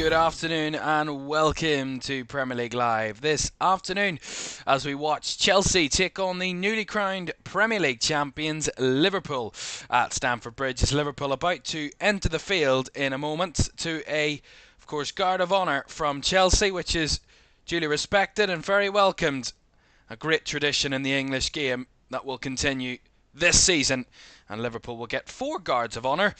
good afternoon and welcome to Premier League Live this afternoon as we watch Chelsea take on the newly crowned Premier League champions Liverpool at Stamford Bridge. As Liverpool about to enter the field in a moment to of course, guard of honour from Chelsea, which is duly respected and very welcomed. A great tradition in the English game that will continue this season, and Liverpool will get 4 guards of honour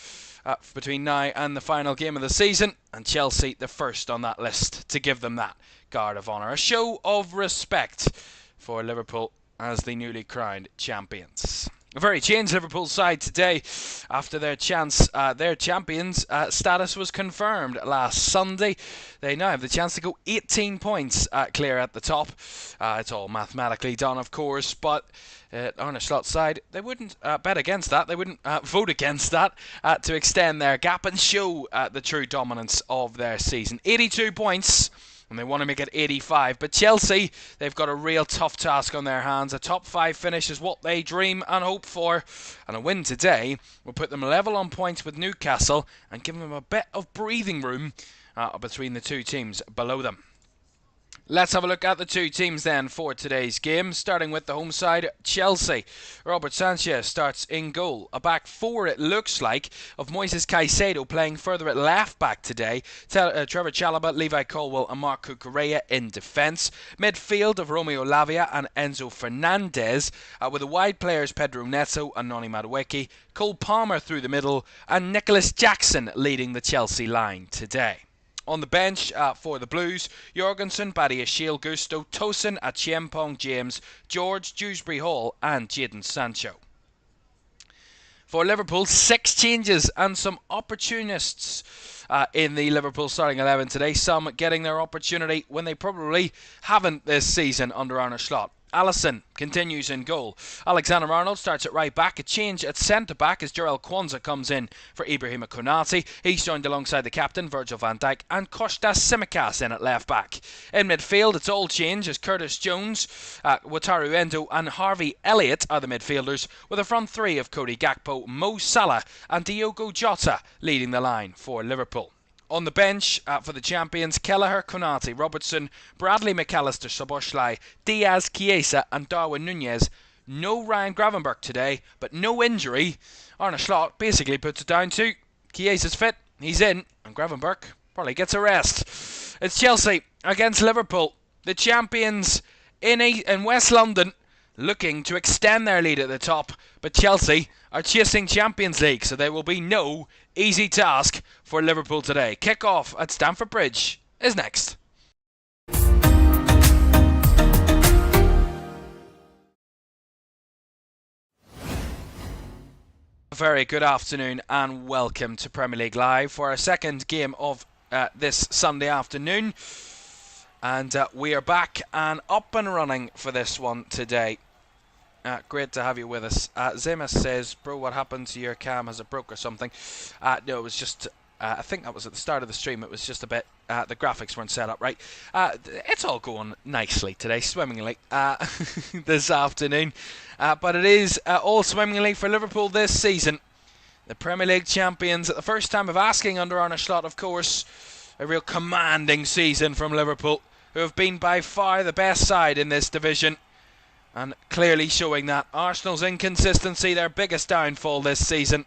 between now and the final game of the season, and Chelsea the first on that list to give them that guard of honour. A show of respect for Liverpool as the newly crowned champions. A very changed Liverpool side today after their champions status was confirmed last Sunday. They now have the chance to go 18 points clear at the top. It's all mathematically done, of course, but Arne Slot's side, they wouldn't bet against that. They wouldn't vote against that to extend their gap and show the true dominance of their season. 82 points. And they want to make it 85. But Chelsea, they've got a real tough task on their hands. A top 5 finish is what they dream and hope for. And a win today will put them level on points with Newcastle and give them a bit of breathing room between the two teams below them. Let's have a look at the two teams then for today's game, starting with the home side, Chelsea. Robert Sanchez starts in goal. A back 4, it looks like, of Moises Caicedo playing further at left back today. Trevor Chalobah, Levi Colwill and Marco Correa in defence. Midfield of Romeo Lavia and Enzo Fernandez, with the wide players Pedro Neto and Noni Madueke. Cole Palmer through the middle and Nicholas Jackson leading the Chelsea line today. On the bench for the Blues, Jorgensen, Badiashile, Gusto, Tosin, Achiempong, James, George, Dewsbury Hall and Jadon Sancho. For Liverpool, 6 changes and some opportunists in the Liverpool starting 11 today. Some getting their opportunity when they probably haven't this season under Arne Slot. Alisson continues in goal. Alexander-Arnold starts at right back. A change at centre back as Jarell Kwanzaa comes in for Ibrahima Konate. He's joined alongside the captain Virgil van Dijk and Kostas Tsimikas in at left back. In midfield, it's all change as Curtis Jones, Wataru Endo and Harvey Elliott are the midfielders, with a front 3 of Cody Gakpo, Mo Salah and Diogo Jota leading the line for Liverpool. On the bench for the champions, Kelleher, Konate, Robertson, Bradley McAllister, Szoboszlai, Diaz, Chiesa and Darwin Núñez. No Ryan Gravenberch today, but no injury. Arne Slot basically puts it down to Chiesa's fit, he's in, and Gravenberch probably gets a rest. It's Chelsea against Liverpool, the champions in West London, looking to extend their lead at the top, but Chelsea are chasing Champions League, so there will be no easy task for Liverpool today. Kick-off at Stamford Bridge is next. A very good afternoon and welcome to Premier League Live for our second game of this Sunday afternoon. And we are back and up and running for this one today. Great to have you with us. Zemas says, bro, what happened to your cam? Has it broke or something? No, it was just, I think that was at the start of the stream. It was just a bit, the graphics weren't set up right. It's all going nicely today, swimmingly, this afternoon. But it is all swimmingly for Liverpool this season. The Premier League champions, at the first time of asking under Arne Slot, of course. A real commanding season from Liverpool, who have been by far the best side in this division. And clearly showing that Arsenal's inconsistency, their biggest downfall this season.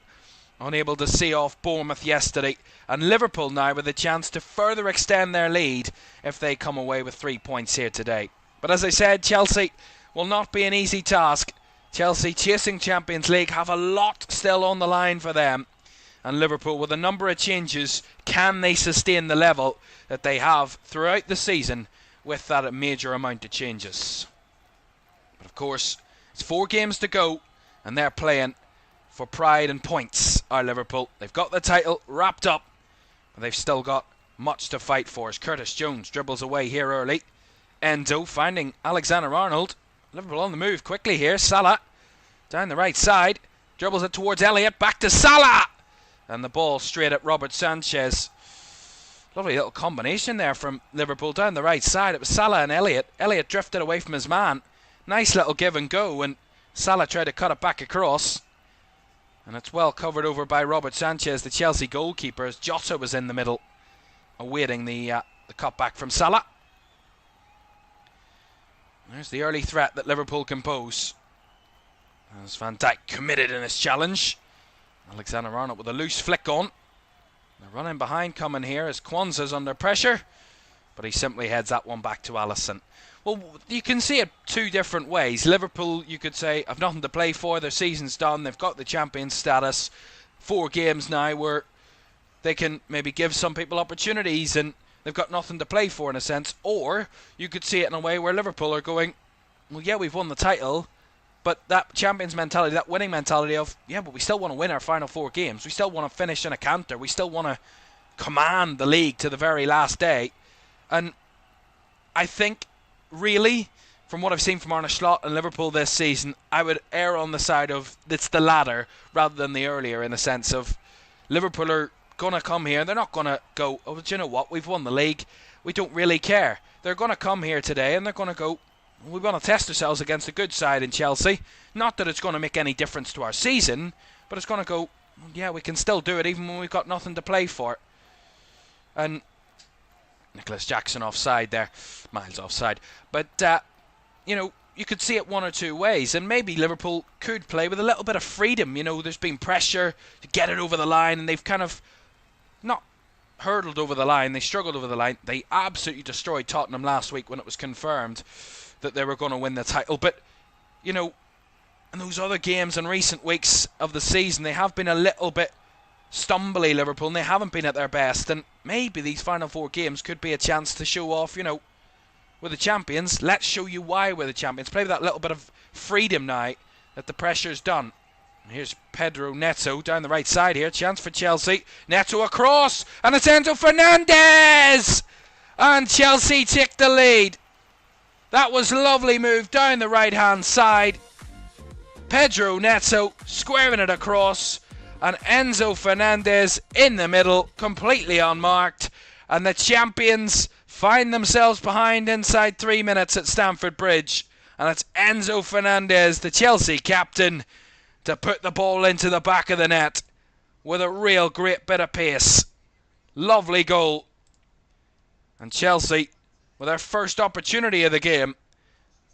Unable to see off Bournemouth yesterday. And Liverpool now with a chance to further extend their lead if they come away with 3 points here today. But as I said, Chelsea will not be an easy task. Chelsea chasing Champions League have a lot still on the line for them. And Liverpool with a number of changes, can they sustain the level that they have throughout the season with that major amount of changes? But of course, it's 4 games to go, and they're playing for pride and points, are Liverpool. They've got the title wrapped up, but they've still got much to fight for as Curtis Jones dribbles away here early. Endo finding Alexander-Arnold. Liverpool on the move quickly here. Salah down the right side. Dribbles it towards Elliott. Back to Salah! And the ball straight at Robert Sanchez. Lovely little combination there from Liverpool down the right side. It was Salah and Elliott. Elliott drifted away from his man. Nice little give and go, and Salah tried to cut it back across. And it's well covered over by Robert Sanchez, the Chelsea goalkeeper, as Jota was in the middle. awaiting the cutback from Salah. There's the early threat that Liverpool can pose. As Van Dijk committed in his challenge. Alexander-Arnold with a loose flick on. The running behind coming here as Kwanzaa's under pressure, but he simply heads that one back to Alisson. Well, you can see it two different ways. Liverpool, you could say, have nothing to play for. Their season's done. They've got the Champions status. 4 games now where they can maybe give some people opportunities and they've got nothing to play for in a sense. Or you could see it in a way where Liverpool are going, well, yeah, we've won the title, but that Champions mentality, that winning mentality of, yeah, but we still want to win our final 4 games. We still want to finish in a canter. We still want to command the league to the very last day. And I think, really, from what I've seen from Arne Slot and Liverpool this season, I would err on the side of it's the latter rather than the earlier, in the sense of Liverpool are going to come here. They're not going to go, oh, do you know what, we've won the league, we don't really care. They're going to come here today and they're going to go, we want to test ourselves against a good side in Chelsea. Not that it's going to make any difference to our season, but it's going to go, yeah, we can still do it even when we've got nothing to play for. And Nicholas Jackson offside there, miles offside. But, you know, you could see it one or two ways, and maybe Liverpool could play with a little bit of freedom. You know, there's been pressure to get it over the line, and they've kind of not hurdled over the line. They struggled over the line. They absolutely destroyed Tottenham last week when it was confirmed that they were going to win the title. But, you know, in those other games in recent weeks of the season, they have been a little bit stumbly, Liverpool, and they haven't been at their best. And maybe these final 4 games could be a chance to show off, you know, we're the champions. Let's show you why we're the champions. Play with that little bit of freedom now that the pressure's done. And here's Pedro Neto down the right side here. Chance for Chelsea. Neto across, and it's Enzo Fernandez! And Chelsea take the lead. That was a lovely move down the right-hand side. Pedro Neto squaring it across, and Enzo Fernandez in the middle, completely unmarked. And the champions find themselves behind inside 3 minutes at Stamford Bridge. And it's Enzo Fernandez, the Chelsea captain, to put the ball into the back of the net with a real great bit of pace. Lovely goal. And Chelsea, with their first opportunity of the game,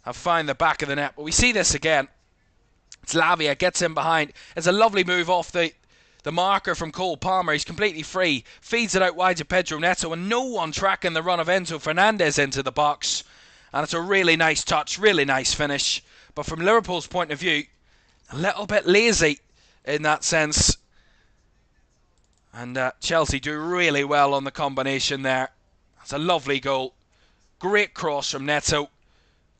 have found the back of the net. But we see this again. It's Lavia, gets in behind. It's a lovely move off the marker from Cole Palmer. He's completely free. Feeds it out wide to Pedro Neto, and no one tracking the run of Enzo Fernandez into the box. And it's a really nice touch, really nice finish. But from Liverpool's point of view, a little bit lazy in that sense. And Chelsea do really well on the combination there. It's a lovely goal. Great cross from Neto.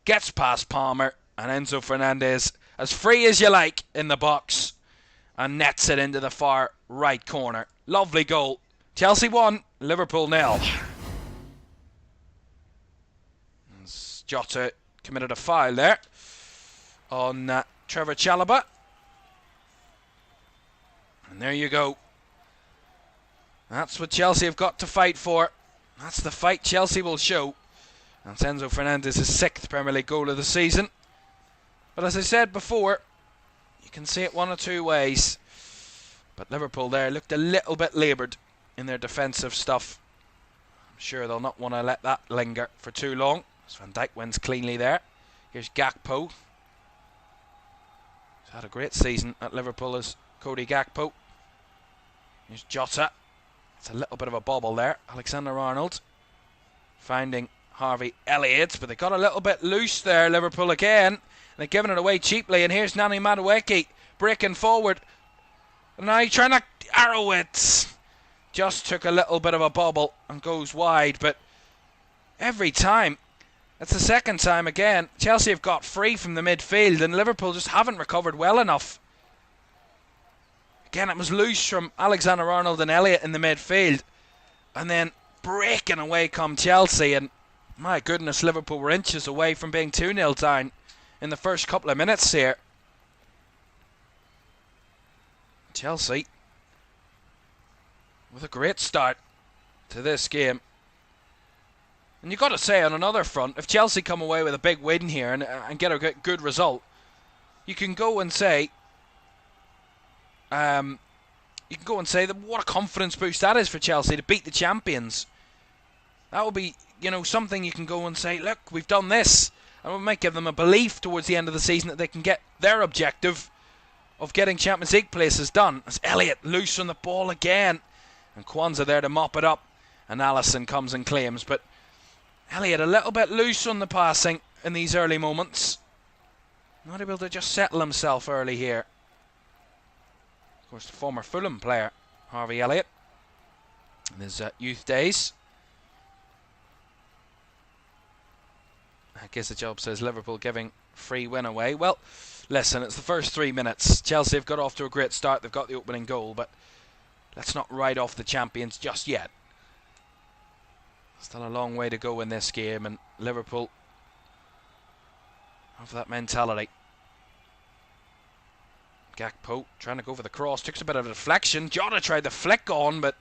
Gets past Palmer, and Enzo Fernandez, as free as you like in the box, and nets it into the far right corner. Lovely goal. Chelsea 1, Liverpool 0. Jota committed a foul there on Trevor Chalobah. And there you go. That's what Chelsea have got to fight for. That's the fight Chelsea will show. And Enzo Fernandez's 6th Premier League goal of the season. But as I said before, you can see it one or two ways. But Liverpool there looked a little bit laboured in their defensive stuff. I'm sure they'll not want to let that linger for too long. As Van Dijk wins cleanly there. Here's Gakpo. He's had a great season at Liverpool as Cody Gakpo. Here's Jota. It's a little bit of a bobble there. Alexander-Arnold finding Harvey Elliott, but they got a little bit loose there, Liverpool again. They're giving it away cheaply, and here's Nani Madueke breaking forward. And now trying to arrow it. Just took a little bit of a bobble and goes wide, but every time, it's the second time again, Chelsea have got free from the midfield and Liverpool just haven't recovered well enough. Again, it was loose from Alexander-Arnold and Elliott in the midfield, and then breaking away come Chelsea, and my goodness, Liverpool were inches away from being 2-0 down in the first couple of minutes here. Chelsea with a great start to this game. And you've got to say, on another front, if Chelsea come away with a big win here and get a good result, you can go and say, that what a confidence boost that is for Chelsea to beat the champions. That would be, something you can go and say, look, we've done this. And it might give them a belief towards the end of the season that they can get their objective of getting Champions League places done. As Elliott loose on the ball again. And Kwanzaa there to mop it up. And Allison comes and claims. But Elliott a little bit loose on the passing in these early moments. Not able to just settle himself early here. Of course, the former Fulham player, Harvey Elliott, in his youth days. I guess the job says Liverpool giving free win away. Well, listen, it's the first 3 minutes. Chelsea have got off to a great start. They've got the opening goal, but let's not write off the champions just yet. Still a long way to go in this game, and Liverpool have that mentality. Gakpo trying to go for the cross. Took a bit of a deflection. Jota tried the flick on, but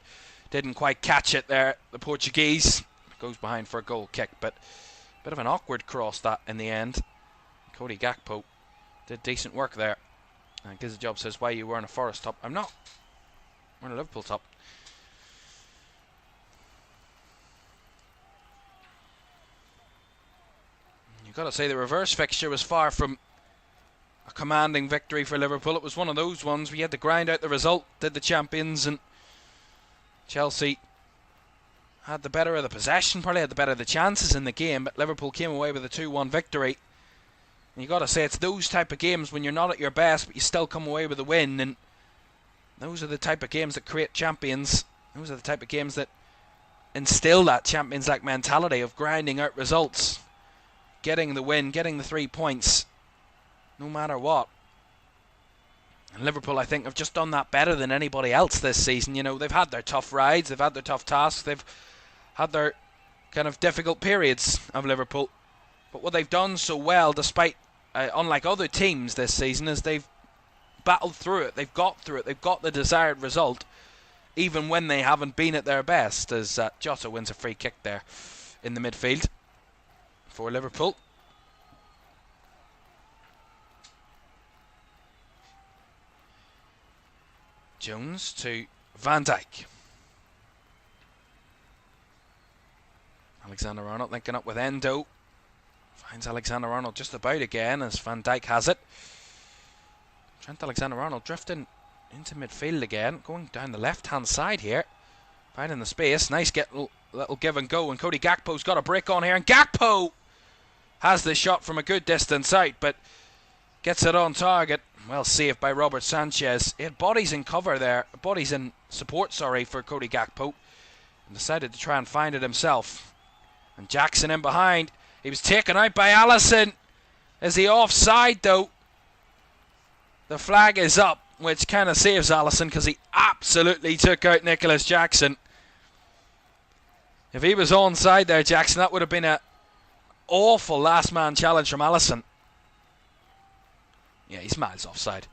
didn't quite catch it there. The Portuguese goes behind for a goal kick, but a bit of an awkward cross that in the end. Cody Gakpo did decent work there. And Giz the Job says, why are you wearing a Forest top? I'm not. I'm wearing a Liverpool top. You've got to say the reverse fixture was far from a commanding victory for Liverpool. It was one of those ones where you had to grind out the result, did the champions, and Chelsea had the better of the possession, probably had the better of the chances in the game, but Liverpool came away with a 2-1 victory. And you've got to say it's those type of games when you're not at your best, but you still come away with a win, and those are the type of games that create champions. Those are the type of games that instill that champions-like mentality of grinding out results. Getting the win, getting the 3 points, no matter what. And Liverpool, I think, have just done that better than anybody else this season. They've had their tough rides, they've had their tough tasks, they've had their kind of difficult periods of Liverpool. But what they've done so well, despite, unlike other teams this season, is they've battled through it, they've got through it, they've got the desired result, even when they haven't been at their best, as Jota wins a free kick there in the midfield for Liverpool. Jones to Van Dijk. Alexander-Arnold linking up with Endo. Finds Alexander-Arnold just about again as Van Dijk has it. Trent Alexander-Arnold drifting into midfield again, going down the left-hand side here. Finding the space. Nice little give and go, and Cody Gakpo's got a break on here, and Gakpo has the shot from a good distance out, but gets it on target. Well saved by Robert Sanchez. He had bodies in cover there, bodies in support, sorry, for Cody Gakpo, and decided to try and find it himself. And Jackson in behind. He was taken out by Allison. Is he offside though? The flag is up, which kind of saves Allison because he absolutely took out Nicholas Jackson. If he was onside there, Jackson, that would have been an awful last man challenge from Allison. Yeah, he's miles offside.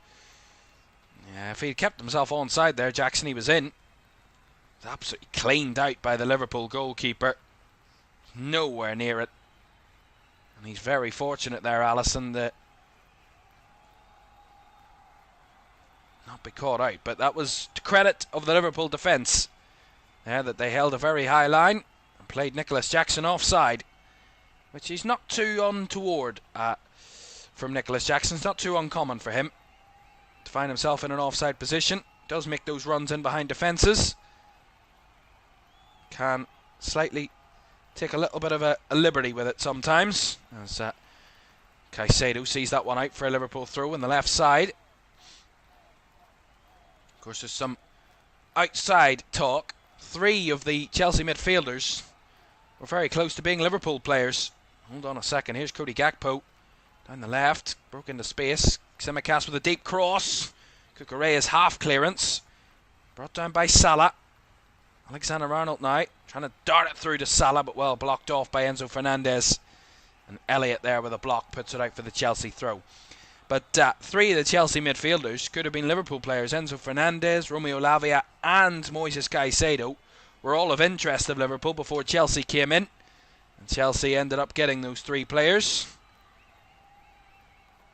Yeah, if he'd kept himself onside there, Jackson, he was in. He's absolutely cleaned out by the Liverpool goalkeeper. Nowhere near it. And he's very fortunate there, Allison, that not be caught out. But that was to credit of the Liverpool defence there, that they held a very high line and played Nicholas Jackson offside, which is not too untoward from Nicholas Jackson. It's not too uncommon for him to find himself in an offside position. Does make those runs in behind defences. Can slightly take a little bit of a liberty with it sometimes, as Caicedo sees that one out for a Liverpool throw in the left side. Of course, there's some outside talk. 3 of the Chelsea midfielders were very close to being Liverpool players. Hold on a second. Here's Cody Gakpo down the left, broke into space. Tsimikas with a deep cross. Kukureya's half clearance, brought down by Salah. Alexander-Arnold now trying to dart it through to Salah, but well blocked off by Enzo Fernandez. And Elliott there with a block puts it out for the Chelsea throw. But 3 of the Chelsea midfielders could have been Liverpool players. Enzo Fernandez, Romeo Lavia and Moises Caicedo were all of interest of Liverpool before Chelsea came in. And Chelsea ended up getting those 3 players.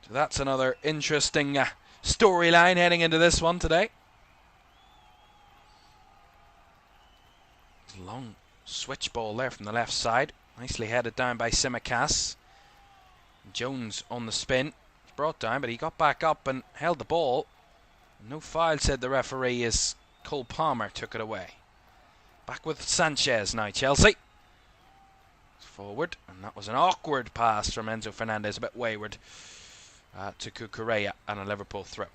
So that's another interesting storyline heading into this one today. Long Switch ball there from the left side. Nicely headed down by Tsimikas. Jones on the spin. Brought down, but he got back up and held the ball. No foul, said the referee, as Cole Palmer took it away. Back with Sanchez now, Chelsea. Forward, and that was an awkward pass from Enzo Fernandez, a bit wayward, to Cucurella, and a Liverpool throw.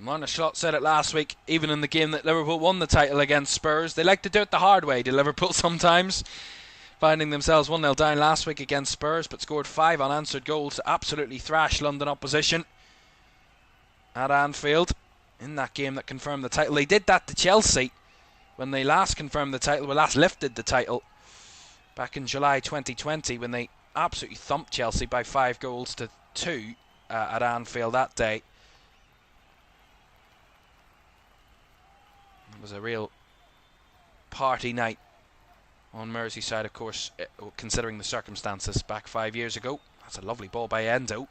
Arne Slot said it last week, even in the game that Liverpool won the title against Spurs. They like to do it the hard way, do Liverpool sometimes. Finding themselves 1-0 down last week against Spurs, but scored 5 unanswered goals to absolutely thrash London opposition at Anfield in that game that confirmed the title. They did that to Chelsea when they last confirmed the title, well, last lifted the title back in July 2020, when they absolutely thumped Chelsea by 5-2 at Anfield that day. It was a real party night on Merseyside, of course, considering the circumstances back 5 years ago. That's a lovely ball by Endo.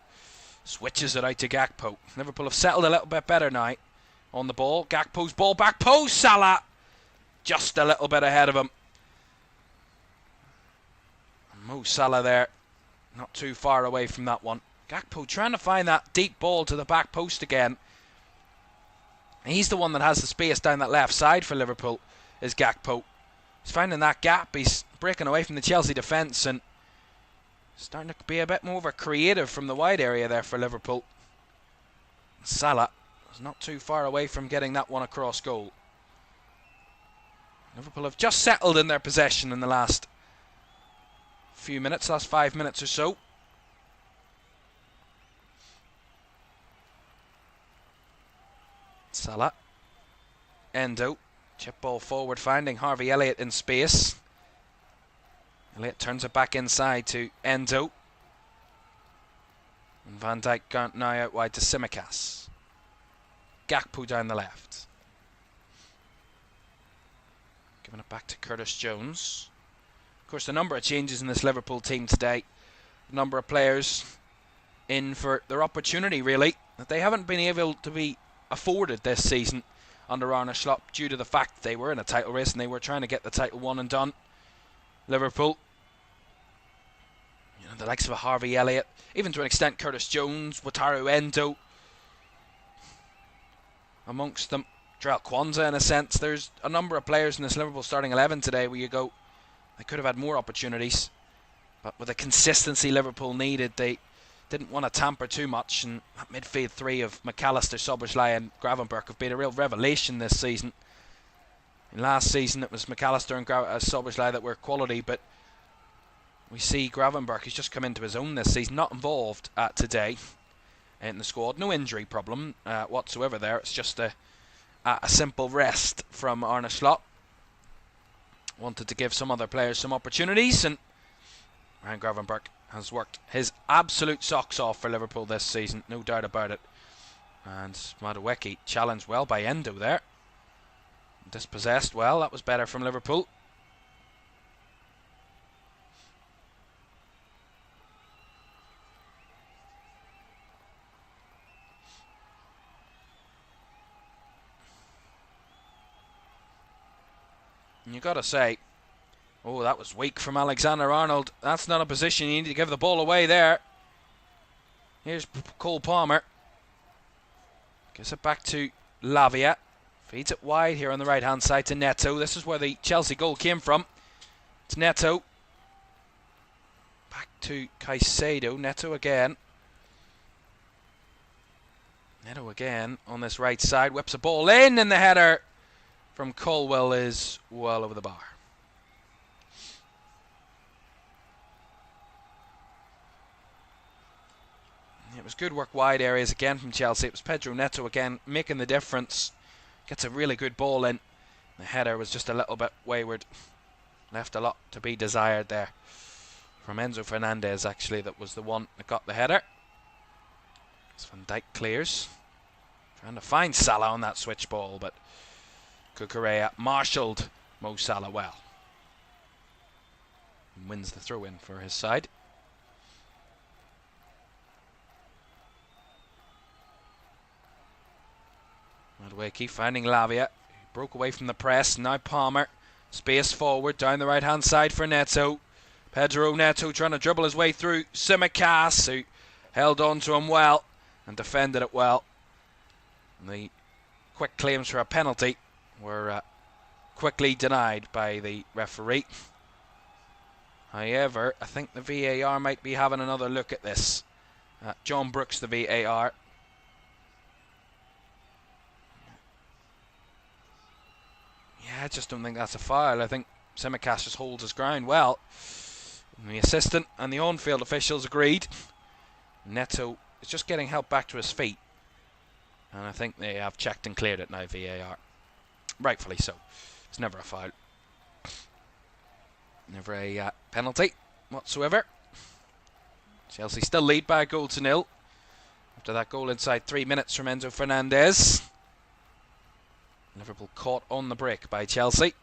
Switches it out to Gakpo. Liverpool have settled a little bit better now on the ball. Gakpo's ball, back post, Salah just a little bit ahead of him. Mo Salah there, not too far away from that one. Gakpo trying to find that deep ball to the back post again. He's the one that has the space down that left side for Liverpool, is Gakpo. He's finding that gap. He's breaking away from the Chelsea defence and starting to be a bit more of a creative from the wide area there for Liverpool. Salah is not too far away from getting that one across goal. Liverpool have just settled in their possession in the last few minutes, last 5 minutes or so. Salah. Endo. Chip ball forward, finding Harvey Elliott in space. Elliott turns it back inside to Endo. And Van Dijk now out wide to Tsimikas. Gakpo down the left. Giving it back to Curtis Jones. Of course, the number of changes in this Liverpool team today. A number of players in for their opportunity, really, that they haven't been able to be afforded this season under Arne Slot, due to the fact that they were in a title race and they were trying to get the title won and done. Liverpool, you know, the likes of a Harvey Elliott, even to an extent Curtis Jones, Wataru Endo, amongst them Jarell Quansah in a sense. There's a number of players in this Liverpool starting 11 today where you go, they could have had more opportunities, but with the consistency Liverpool needed, they didn't want to tamper too much, and that midfield three of McAllister, Szoboszlai and Gravenberch have been a real revelation this season. In last season it was McAllister and Szoboszlai that were quality, but we see Gravenberch has just come into his own this season, not involved today in the squad. No injury problem whatsoever there. It's just a simple rest from Arne Slot. Wanted to give some other players some opportunities, and Ryan Gravenberch has worked his absolute socks off for Liverpool this season, no doubt about it. And Madueke challenged well by Endo there. Dispossessed well, that was better from Liverpool. And you got to say, oh, that was weak from Alexander-Arnold. That's not a position you need to give the ball away there. Here's Cole Palmer. Gives it back to Lavia. Feeds it wide here on the right-hand side to Neto. This is where the Chelsea goal came from. It's Neto. Back to Caicedo. Neto again. Neto again on this right side. Whips a ball in, and the header from Colwell is well over the bar. It was good work wide areas again from Chelsea. It was Pedro Neto again making the difference. Gets a really good ball in. The header was just a little bit wayward. Left a lot to be desired there. From Enzo Fernandez, actually, that was the one that got the header. As Van Dijk clears. Trying to find Salah on that switch ball, but Cucurella marshalled Mo Salah well. And wins the throw-in for his side. Madueke finding Lavia. Broke away from the press. Now Palmer. Space forward down the right hand side for Neto. Pedro Neto trying to dribble his way through Tsimikas, who held on to him well and defended it well. And the quick claims for a penalty were quickly denied by the referee. However, I think the VAR might be having another look at this. John Brooks, the VAR. Yeah, I just don't think that's a foul. I think Tsimikas just holds his ground well. And the assistant and the on-field officials agreed. Neto is just getting help back to his feet. And I think they have checked and cleared it now, VAR. Rightfully so. It's never a foul. Never a penalty whatsoever. Chelsea still lead by a goal to nil. After that goal inside 3 minutes from Enzo Fernandez. Liverpool caught on the break by Chelsea.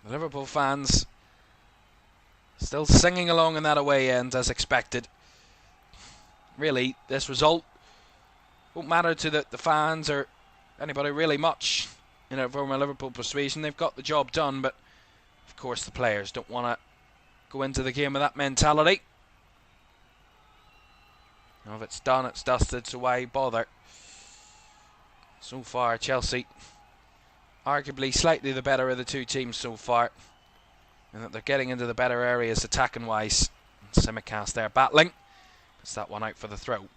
The Liverpool fans still singing along in that away end as expected. Really, this result won't matter to the fans or anybody really much. You know, from a Liverpool persuasion, they've got the job done, but of course the players don't want to go into the game with that mentality. Now, if it's done, it's dusted, so why bother? So far, Chelsea arguably slightly the better of the two teams so far, and that they're getting into the better areas attacking wise. Tsimikas there battling. Puts that one out for the throw.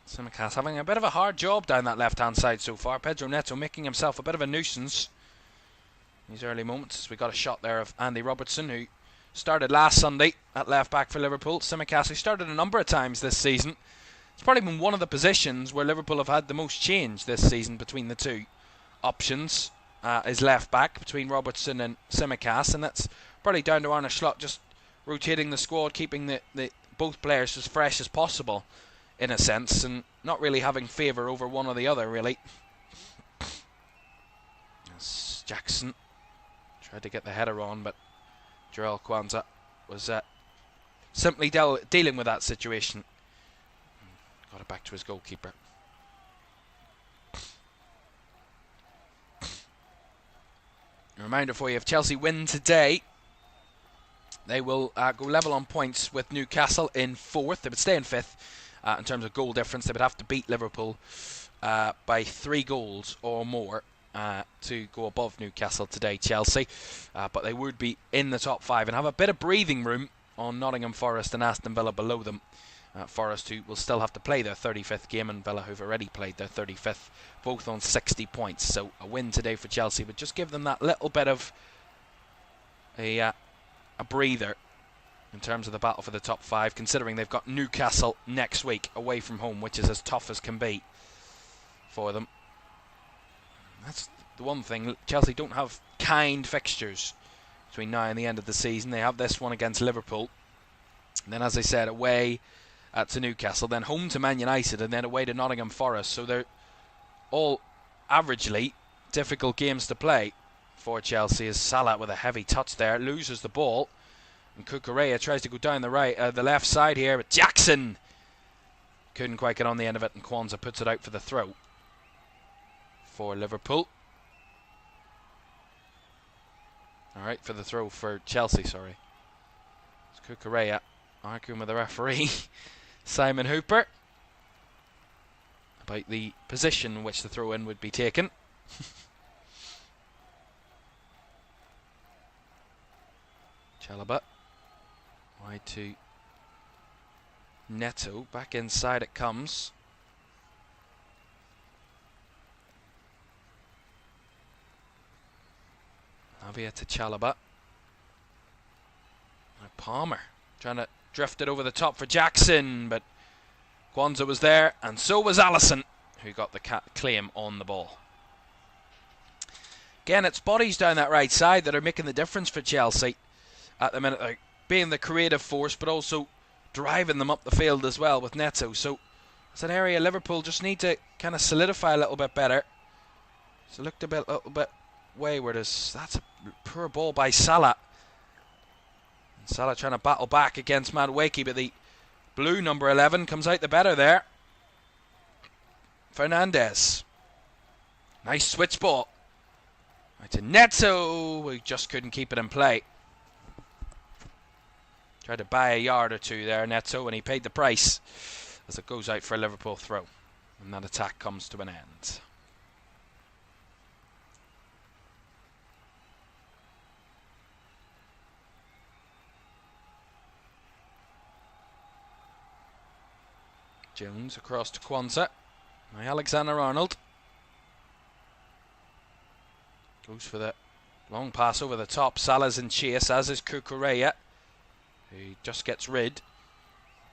Tsimikas having a bit of a hard job down that left hand side so far. Pedro Neto making himself a bit of a nuisance in these early moments. We got a shot there of Andy Robertson, who started last Sunday at left back for Liverpool. Tsimikas, who started a number of times this season. It's probably been one of the positions where Liverpool have had the most change this season between the two options. Is left back between Robertson and Tsimikas, and that's probably down to Arne Slot just rotating the squad, keeping the both players as fresh as possible in a sense, and not really having favour over one or the other really. As Jackson tried to get the header on, but Jarell Quansah was simply dealing with that situation. Got it back to his goalkeeper. A reminder for you, if Chelsea win today, they will go level on points with Newcastle in 4th. They would stay in 5th. In terms of goal difference, they would have to beat Liverpool by 3 goals or more to go above Newcastle today, Chelsea. But they would be in the top 5 and have a bit of breathing room on Nottingham Forest and Aston Villa below them. Forest, who will still have to play their 35th game, and Villa, who've already played their 35th, both on 60 points. So a win today for Chelsea would just give them that little bit of a breather in terms of the battle for the top 5, considering they've got Newcastle next week away from home, which is as tough as can be for them. That's the one thing. Chelsea don't have kind fixtures between now and the end of the season. They have this one against Liverpool, and then, as I said, away to Newcastle, then home to Man United, and then away to Nottingham Forest. So they're all averagely difficult games to play for Chelsea. As Salah, with a heavy touch there, loses the ball, and Cucurella tries to go down the left side here, but Jackson couldn't quite get on the end of it, and Quansah puts it out for the throw for Liverpool. Alright, for the throw for Chelsea, sorry. It's Cucurella arguing with the referee, Simon Hooper, about the position in which the throw-in would be taken. Chalobah wide to Neto, back inside it comes. Lavia to Chalobah. Palmer trying to drift it over the top for Jackson, but Quansah was there, and so was Alisson, who got the claim on the ball. Again, it's bodies down that right side that are making the difference for Chelsea at the minute. They're being the creative force, but also driving them up the field as well with Neto. So it's an area Liverpool just need to kind of solidify a little bit better. So it looked a little bit wayward. That's a poor ball by Salah. And Salah trying to battle back against Madueke, but the blue number 11 comes out the better there. Fernandez. Nice switch ball. Right to Neto. We just couldn't keep it in play. Tried to buy a yard or two there, Neto, and he paid the price as it goes out for a Liverpool throw. And that attack comes to an end. Jones across to Kwanzaa. Now Alexander-Arnold. Goes for the long pass over the top. Salah's in chase, as is Cucurella. He just gets rid.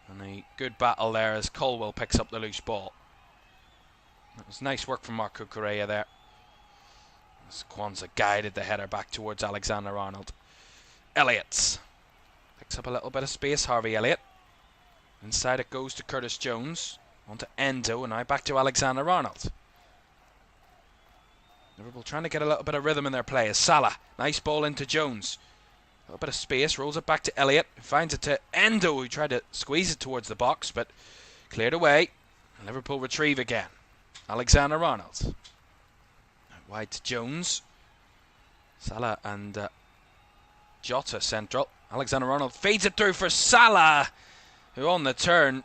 And a good battle there as Colwell picks up the loose ball. That was nice work from Mark Cucurella there. As Kwanzaa guided the header back towards Alexander-Arnold. Elliott picks up a little bit of space. Harvey Elliott. Inside it goes to Curtis Jones. On to Endo, and now back to Alexander-Arnold. Liverpool trying to get a little bit of rhythm in their play as Salah. Nice ball into Jones. A little bit of space, rolls it back to Elliott. Finds it to Endo, who tried to squeeze it towards the box, but cleared away. And Liverpool retrieve again. Alexander-Arnold. Wide to Jones. Salah and Jota central. Alexander-Arnold feeds it through for Salah, who on the turn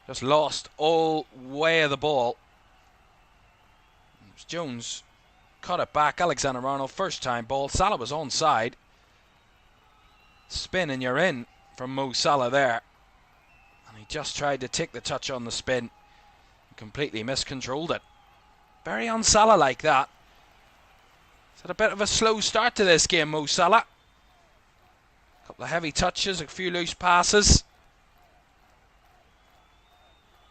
just lost all way of the ball. Jones cut it back. Alexander-Arnold, first time ball. Salah was onside. Spin and you're in from Mo Salah there. And he just tried to take the touch on the spin. Completely miscontrolled it. Very un-Salah like that. He's had a bit of a slow start to this game, Mo Salah. A couple of heavy touches, a few loose passes.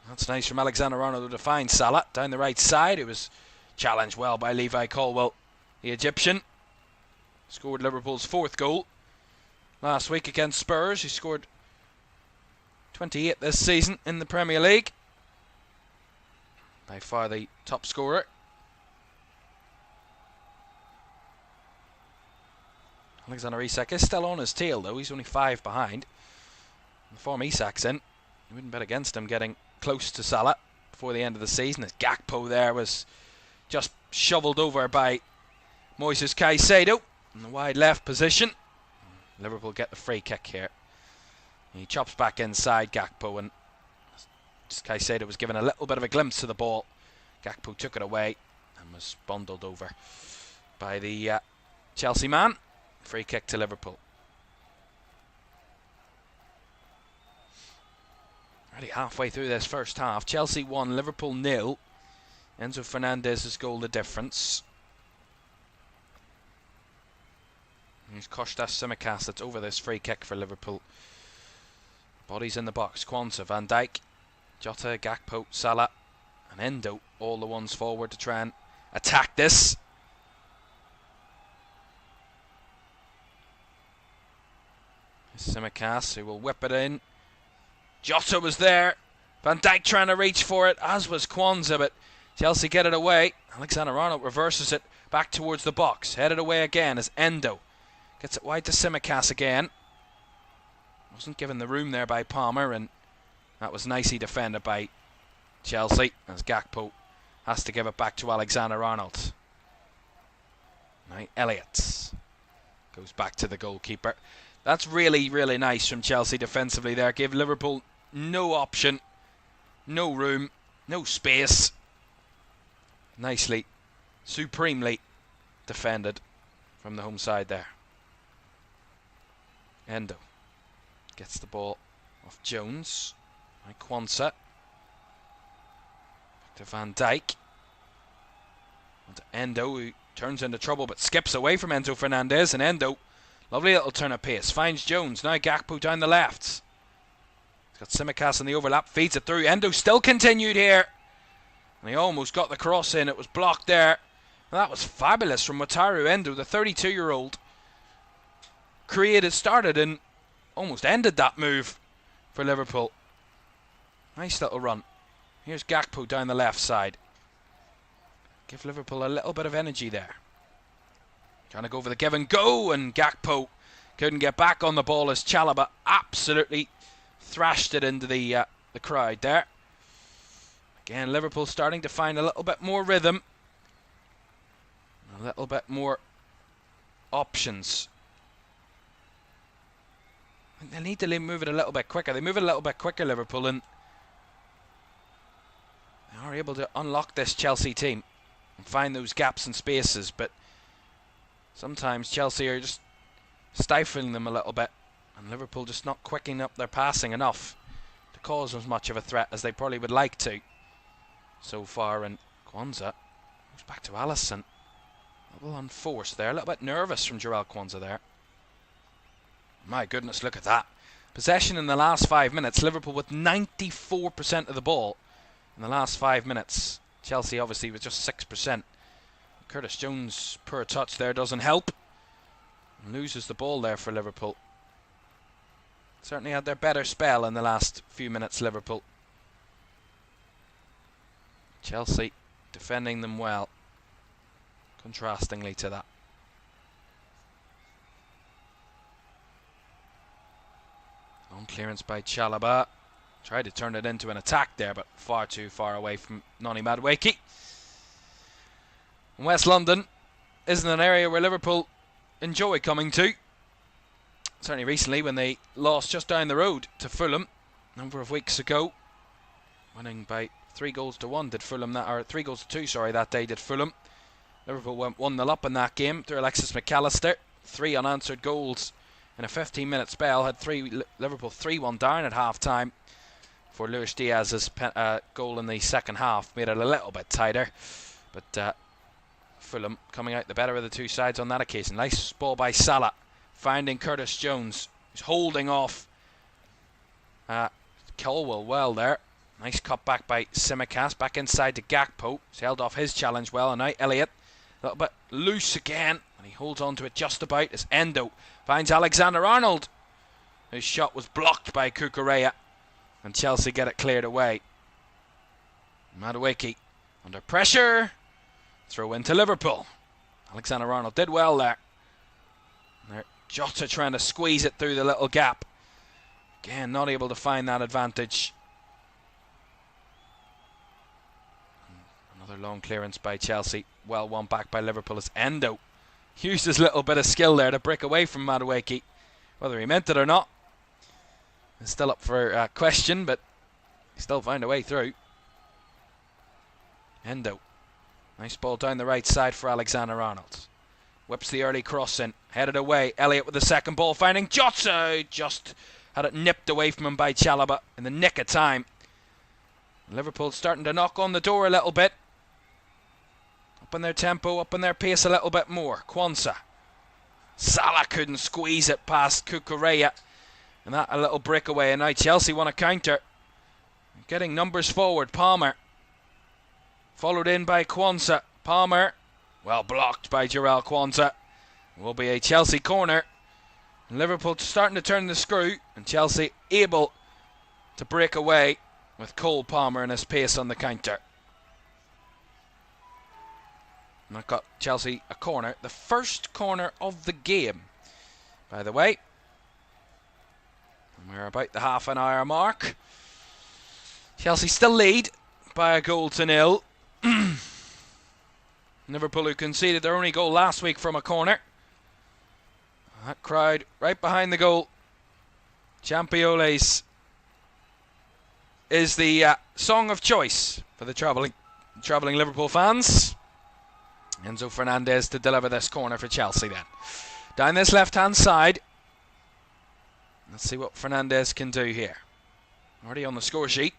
That's nice from Alexander-Arnold to find Salah down the right side. It was challenged well by Levi Colwell, the Egyptian. Scored Liverpool's fourth goal last week against Spurs. He scored 28 this season in the Premier League. By far the top scorer. Alexander Isak is still on his tail though. He's only 5 behind. The form Isak's in, you wouldn't bet against him getting close to Salah before the end of the season. As Gakpo there was just shoveled over by Moises Caicedo in the wide left position. Liverpool get the free kick here. He chops back inside Gakpo, and Caicedo was given a little bit of a glimpse of the ball. Gakpo took it away and was bundled over by the Chelsea man. Free kick to Liverpool. Already halfway through this first half. Chelsea 1, Liverpool 0. Enzo Fernandez's goal the difference. Here's Kostas Tsimikas that's over this free kick for Liverpool. Bodies in the box. Kwanzaa, Van Dijk, Jota, Gakpo, Salah and Endo. All the ones forward to try and attack this. Tsimikas, who will whip it in. Jota was there. Van Dijk trying to reach for it, as was Kwanzaa, but Chelsea get it away. Alexander-Arnold reverses it back towards the box. Headed away again as Endo gets it wide to Tsimikas again. Wasn't given the room there by Palmer, and that was nicely defended by Chelsea as Gakpo has to give it back to Alexander-Arnold. Now Elliott goes back to the goalkeeper. That's really, really nice from Chelsea defensively there. Give Liverpool no option, no room, no space. Nicely, supremely defended from the home side there. Endo gets the ball off Jones. By Kwanzaa. Back to Van Dijk. On to Endo, who turns into trouble but skips away from Enzo Fernandez. And Endo, lovely little turn of pace, finds Jones. Now Gakpo down the left. He's got Tsimikas in the overlap, feeds it through. Endo still continued here. And he almost got the cross in. It was blocked there. And that was fabulous from Wataru Endo, the 32-year-old. Started and almost ended that move for Liverpool. Nice little run. Here's Gakpo down the left side. give Liverpool a little bit of energy there. Trying to go for the give and go, and Gakpo couldn't get back on the ball as Chalobah absolutely thrashed it into the crowd there. Again, Liverpool starting to find a little bit more rhythm, a little bit more options. I think they need to move it a little bit quicker. They move it a little bit quicker, Liverpool, and they are able to unlock this Chelsea team and find those gaps and spaces, but sometimes Chelsea are just stifling them a little bit, and Liverpool just not quickening up their passing enough to cause as much of a threat as they probably would like to so far. And Kwanzaa moves back to Alisson. A little unforced there, a little bit nervous from Jarell Kwanzaa there. My goodness, look at that. Possession in the last 5 minutes, Liverpool with 94% of the ball in the last 5 minutes. Chelsea obviously with just 6%. Curtis Jones' poor touch there doesn't help. And loses the ball there for Liverpool. Certainly had their better spell in the last few minutes, Liverpool. Chelsea defending them well, contrastingly to that. Long clearance by Chalobah. Tried to turn it into an attack there, but far too far away from Noni Madueke. West London isn't an area where Liverpool enjoy coming to. Certainly recently when they lost just down the road to Fulham a number of weeks ago. Winning by 3-1 did Fulham that, or 3-2, sorry, that day did Fulham. Liverpool went 1-0 up in that game through Alexis McAllister. 3 unanswered goals in a 15-minute spell. Had Liverpool 3-1 down at half-time for Luis Diaz's goal in the second half. Made it a little bit tighter. But Fulham coming out the better of the two sides on that occasion. Nice ball by Salah, finding Curtis Jones, who's holding off Colwell well there. Nice cut back by Tsimikas, back inside to Gakpo. He's held off his challenge well, and now Elliott a little bit loose again, and he holds on to it just about as Endo finds Alexander-Arnold, whose shot was blocked by Cucurella, and Chelsea get it cleared away. Madueke under pressure. Throw into Liverpool. Alexander-Arnold did well there. And Jota trying to squeeze it through the little gap. Again, not able to find that advantage. Another long clearance by Chelsea. Well won back by Liverpool as Endo used his little bit of skill there to break away from Madueke. Whether he meant it or not is still up for question, but he still found a way through. Endo. Nice ball down the right side for Alexander-Arnold. Whips the early cross in. Headed away. Elliott with the second ball. Finding Jota. Just had it nipped away from him by Chalobah in the nick of time. Liverpool starting to knock on the door a little bit. Up in their tempo, up in their pace a little bit more. Kwanzaa. Salah couldn't squeeze it past Cucurella. And that a little breakaway. And now Chelsea want a counter. Getting numbers forward. Palmer. Followed in by Kwanzaa. Palmer, well blocked by Jarell Kwanzaa. Will be a Chelsea corner. Liverpool starting to turn the screw, and Chelsea able to break away with Cole Palmer and his pace on the counter. And that got Chelsea a corner. The first corner of the game, by the way. And we're about the half an hour mark. Chelsea still lead by 1-0. Liverpool, who conceded their only goal last week from a corner. That crowd right behind the goal. Champioles is the song of choice for the travelling Liverpool fans. Enzo Fernandez to deliver this corner for Chelsea then. Down this left-hand side. Let's see what Fernandez can do here. Already on the score sheet.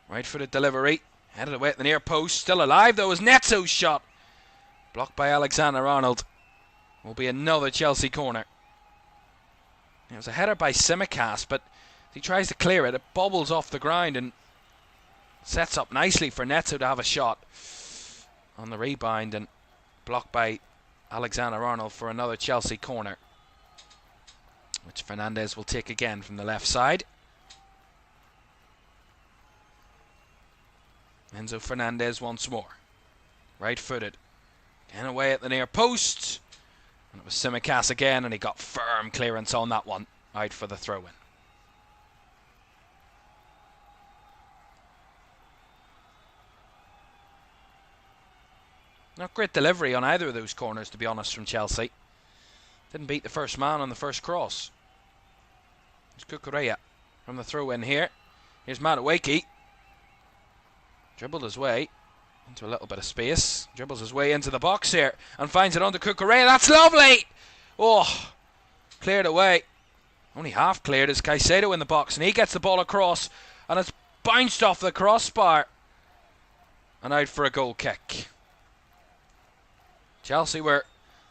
Right-footed delivery. Headed away at the near post. Still alive though is Netzo's shot. Blocked by Alexander-Arnold. Will be another Chelsea corner. It was a header by Tsimikas, but he tries to clear it. It bobbles off the ground and sets up nicely for Netzo to have a shot on the rebound, and blocked by Alexander-Arnold for another Chelsea corner, which Fernandez will take again from the left side. Enzo Fernandez once more. Right-footed. Getting away at the near post. And it was Tsimikas again, and he got firm clearance on that one. Out for the throw-in. Not great delivery on either of those corners, to be honest, from Chelsea. Didn't beat the first man on the first cross. There's Cucurella from the throw-in here. Here's Matchday. Dribbled his way into a little bit of space. Dribbles his way into the box here and finds it onto Cucurella. That's lovely! Oh, cleared away. Only half cleared is Caicedo in the box, and he gets the ball across, and it's bounced off the crossbar and out for a goal kick. Chelsea were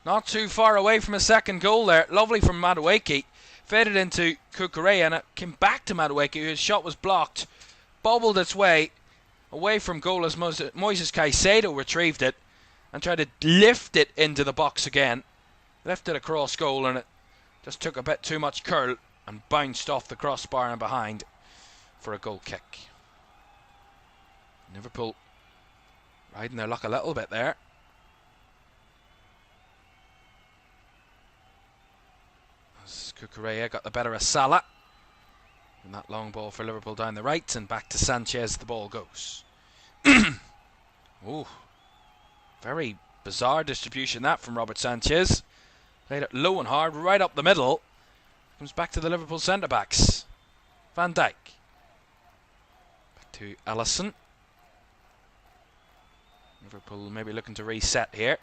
not too far away from a second goal there. Lovely from Matchday. Fed it into Cucurella, and it came back to Matchday, whose shot was blocked. Bobbled its way away from goal as Moises Caicedo retrieved it and tried to lift it into the box again. Lifted across goal, and it just took a bit too much curl and bounced off the crossbar and behind for a goal kick. Liverpool riding their luck a little bit there. Cucurella got the better of Salah. And that long ball for Liverpool down the right, and back to Sanchez the ball goes. Oh, very bizarre distribution that from Robert Sanchez. Played it low and hard, right up the middle. Comes back to the Liverpool centre-backs. Van Dijk. Back to Alisson. Liverpool maybe looking to reset here.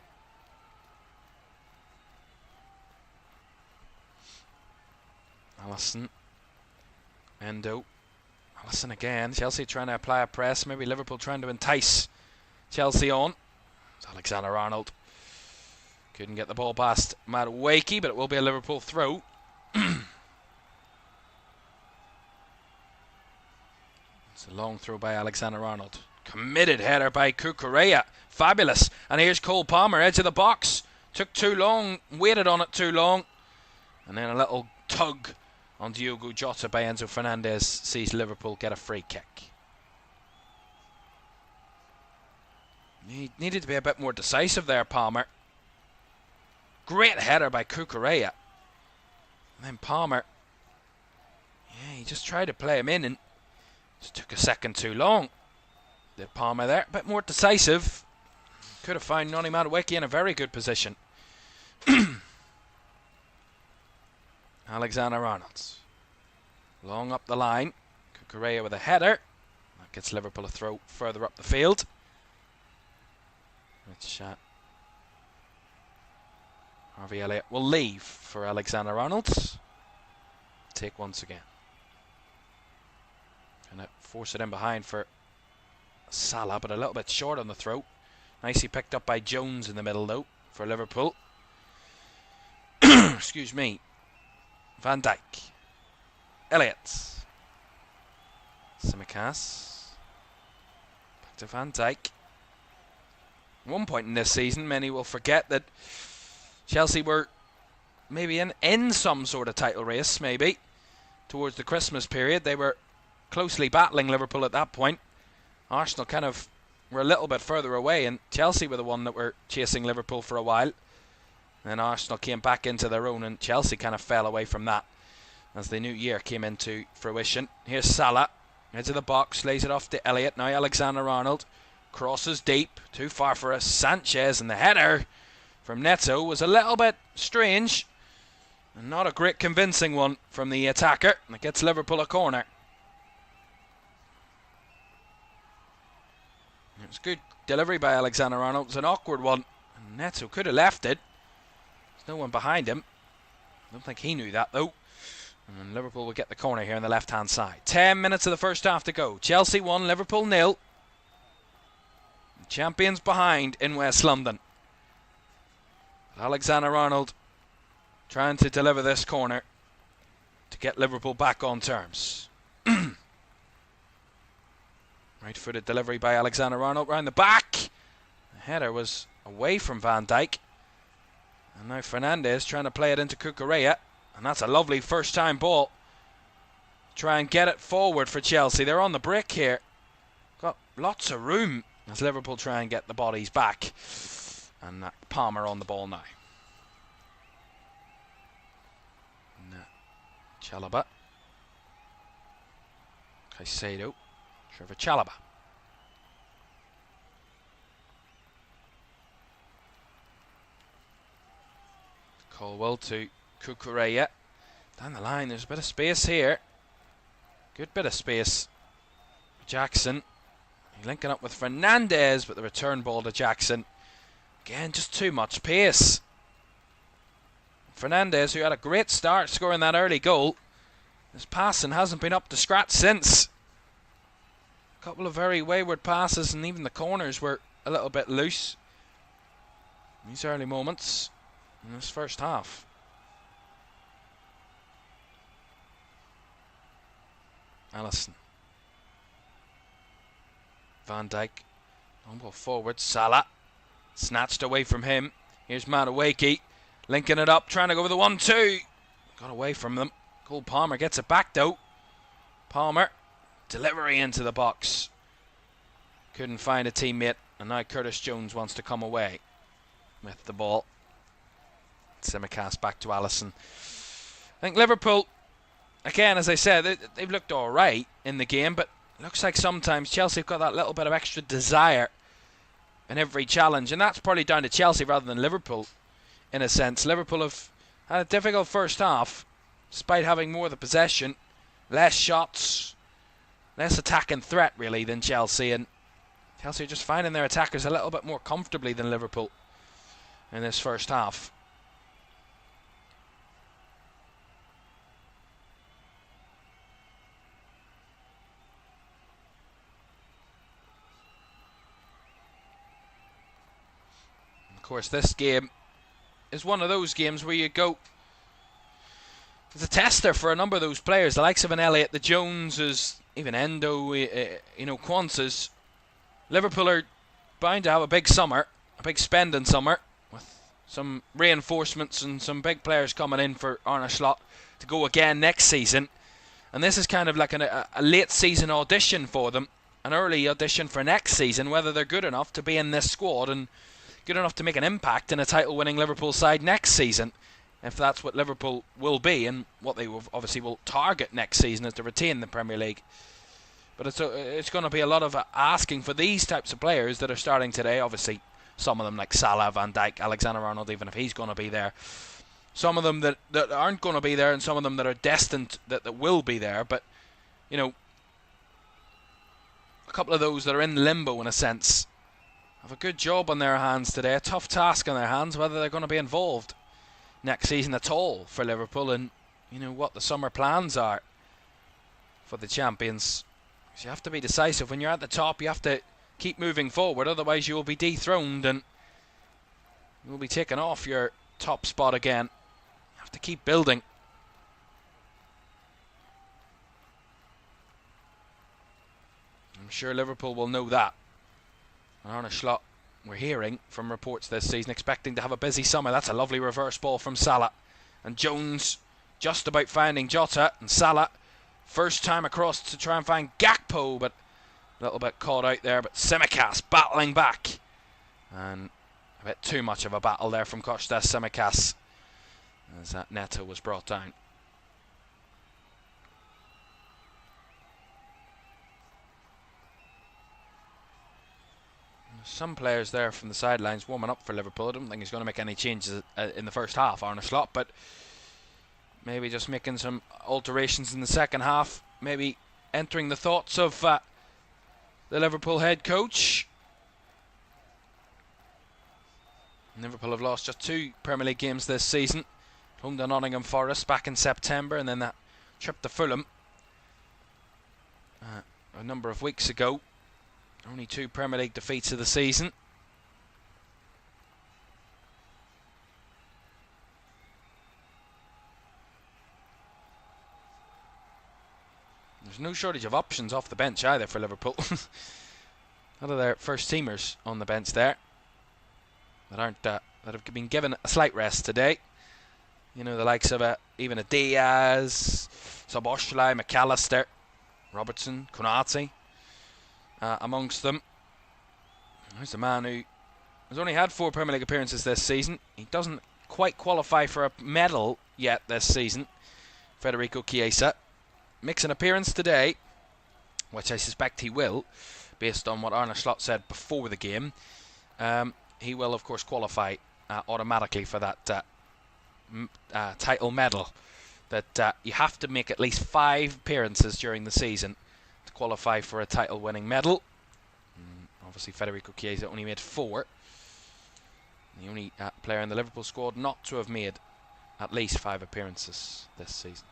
Alisson. Endo. Alisson again. Chelsea trying to apply a press. Maybe Liverpool trying to entice Chelsea on. It's Alexander-Arnold. Couldn't get the ball past Matchday, but it will be a Liverpool throw. It's a long throw by Alexander-Arnold. Committed header by Cucurella. Fabulous. And here's Cole Palmer, edge of the box. Took too long, waited on it too long. And then a little tug on Diogo Jota by Enzo Fernandez sees Liverpool get a free kick. He needed to be a bit more decisive there, Palmer. Great header by Cucurella. And then Palmer, yeah, he just tried to play him in and just took a second too long. Did Palmer there, a bit more decisive. Could have found Noni Madueke in a very good position. Alexander-Arnold. Long up the line. Cucurella with a header. That gets Liverpool a throw further up the field. Which Harvey Elliott will leave for Alexander-Arnold. Take once again. Gonna force it in behind for Salah, but a little bit short on the throw. Nicely picked up by Jones in the middle though for Liverpool. Excuse me. Van Dijk. Elliott. Tsimikas. Back to Van Dijk. At one point in this season, many will forget that Chelsea were maybe in some sort of title race, maybe. Towards the Christmas period, they were closely battling Liverpool at that point. Arsenal kind of were a little bit further away, and Chelsea were the one that were chasing Liverpool for a while. Then Arsenal came back into their own, and Chelsea kind of fell away from that as the new year came into fruition. Here's Salah, edge of the box, lays it off to Elliott. Now Alexander-Arnold crosses deep, too far for us. Sanchez, and the header from Neto was a little bit strange, and not a great convincing one from the attacker. And it gets Liverpool a corner. It was good delivery by Alexander-Arnold. It was an awkward one, and Neto could have left it. There's no one behind him. I don't think he knew that though. And Liverpool will get the corner here on the left hand side. 10 minutes of the first half to go. Chelsea 1, Liverpool 0. Champions behind in West London. Alexander-Arnold trying to deliver this corner to get Liverpool back on terms. Right-footed delivery by Alexander-Arnold round the back. The header was away from Van Dijk. And now Fernandez trying to play it into Cucurella. And that's a lovely first-time ball. Try and get it forward for Chelsea. They're on the break here. Got lots of room as Liverpool try and get the bodies back. And Palmer on the ball now. Chalobah. Caicedo. Trevor Chalobah. Colwell to Cucurella. Down the line, there's a bit of space here. Good bit of space. Jackson. Linking up with Fernandez, but the return ball to Jackson. Again, just too much pace. Fernandez, who had a great start scoring that early goal, his passing hasn't been up to scratch since. A couple of very wayward passes, and even the corners were a little bit loose in these early moments in this first half. Alisson. Van Dijk. Long ball forward. Salah. Snatched away from him. Here's Madueke. Linking it up. Trying to go with the 1-2. Got away from them. Cole Palmer gets it back though. Palmer. Delivery into the box. Couldn't find a teammate. And now Curtis Jones wants to come away with the ball. Tsimikas back to Alisson. I think Liverpool, again, as I said, they've looked alright in the game, but it looks like sometimes Chelsea have got that little bit of extra desire in every challenge, and that's probably down to Chelsea rather than Liverpool, in a sense. Liverpool have had a difficult first half, despite having more of the possession, less shots, less attacking threat, really, than Chelsea, and Chelsea are just finding their attackers a little bit more comfortably than Liverpool in this first half. Of course, this game is one of those games where you go, it's a tester for a number of those players, the likes of an Elliott, the Joneses, even Endo, Kwanzas. Liverpool are bound to have a big summer, a big spending summer, with some reinforcements and some big players coming in for Arne Slot to go again next season. And this is kind of like a late season audition for them, an early audition for next season, whether they're good enough to be in this squad and good enough to make an impact in a title-winning Liverpool side next season, if that's what Liverpool will be, and what they will obviously will target next season is to retain the Premier League. But it's going to be a lot of asking for these types of players that are starting today. Obviously, some of them like Salah, Van Dijk, Alexander-Arnold, even if he's going to be there. Some of them that aren't going to be there, and some of them that are destined that will be there. But, you know, a couple of those that are in limbo in a sense have a good job on their hands today, a tough task on their hands, whether they're going to be involved next season at all for Liverpool, and you know what the summer plans are for the champions. So you have to be decisive. When you're at the top, you have to keep moving forward, otherwise you will be dethroned and you will be taken off your top spot again. You have to keep building. I'm sure Liverpool will know that. And Arne Slot, we're hearing from reports this season, expecting to have a busy summer. That's a lovely reverse ball from Salah. And Jones just about finding Jota. And Salah, first time across to try and find Gakpo, but a little bit caught out there. But Tsimikas battling back. And a bit too much of a battle there from Kostas Tsimikas, as that Neto was brought down. Some players there from the sidelines warming up for Liverpool. I don't think he's going to make any changes in the first half, Arne Slot, but maybe just making some alterations in the second half. Maybe entering the thoughts of the Liverpool head coach. Liverpool have lost just 2 Premier League games this season. Home to Nottingham Forest back in September, and then that trip to Fulham a number of weeks ago. Only 2 Premier League defeats of the season. There's no shortage of options off the bench either for Liverpool. A lot of their first teamers on the bench there that aren't that have been given a slight rest today. You know, the likes of even a Diaz, Szoboszlai, McAllister, Robertson, Konate. Amongst them. There's the man who has only had 4 Premier League appearances this season. He doesn't quite qualify for a medal yet this season. Federico Chiesa makes an appearance today, which I suspect he will, based on what Arne Slot said before the game. He will, of course, qualify automatically for that title medal. That you have to make at least 5 appearances during the season to qualify for a title-winning medal. Obviously, Federico Chiesa only made 4. The only player in the Liverpool squad not to have made at least 5 appearances this season.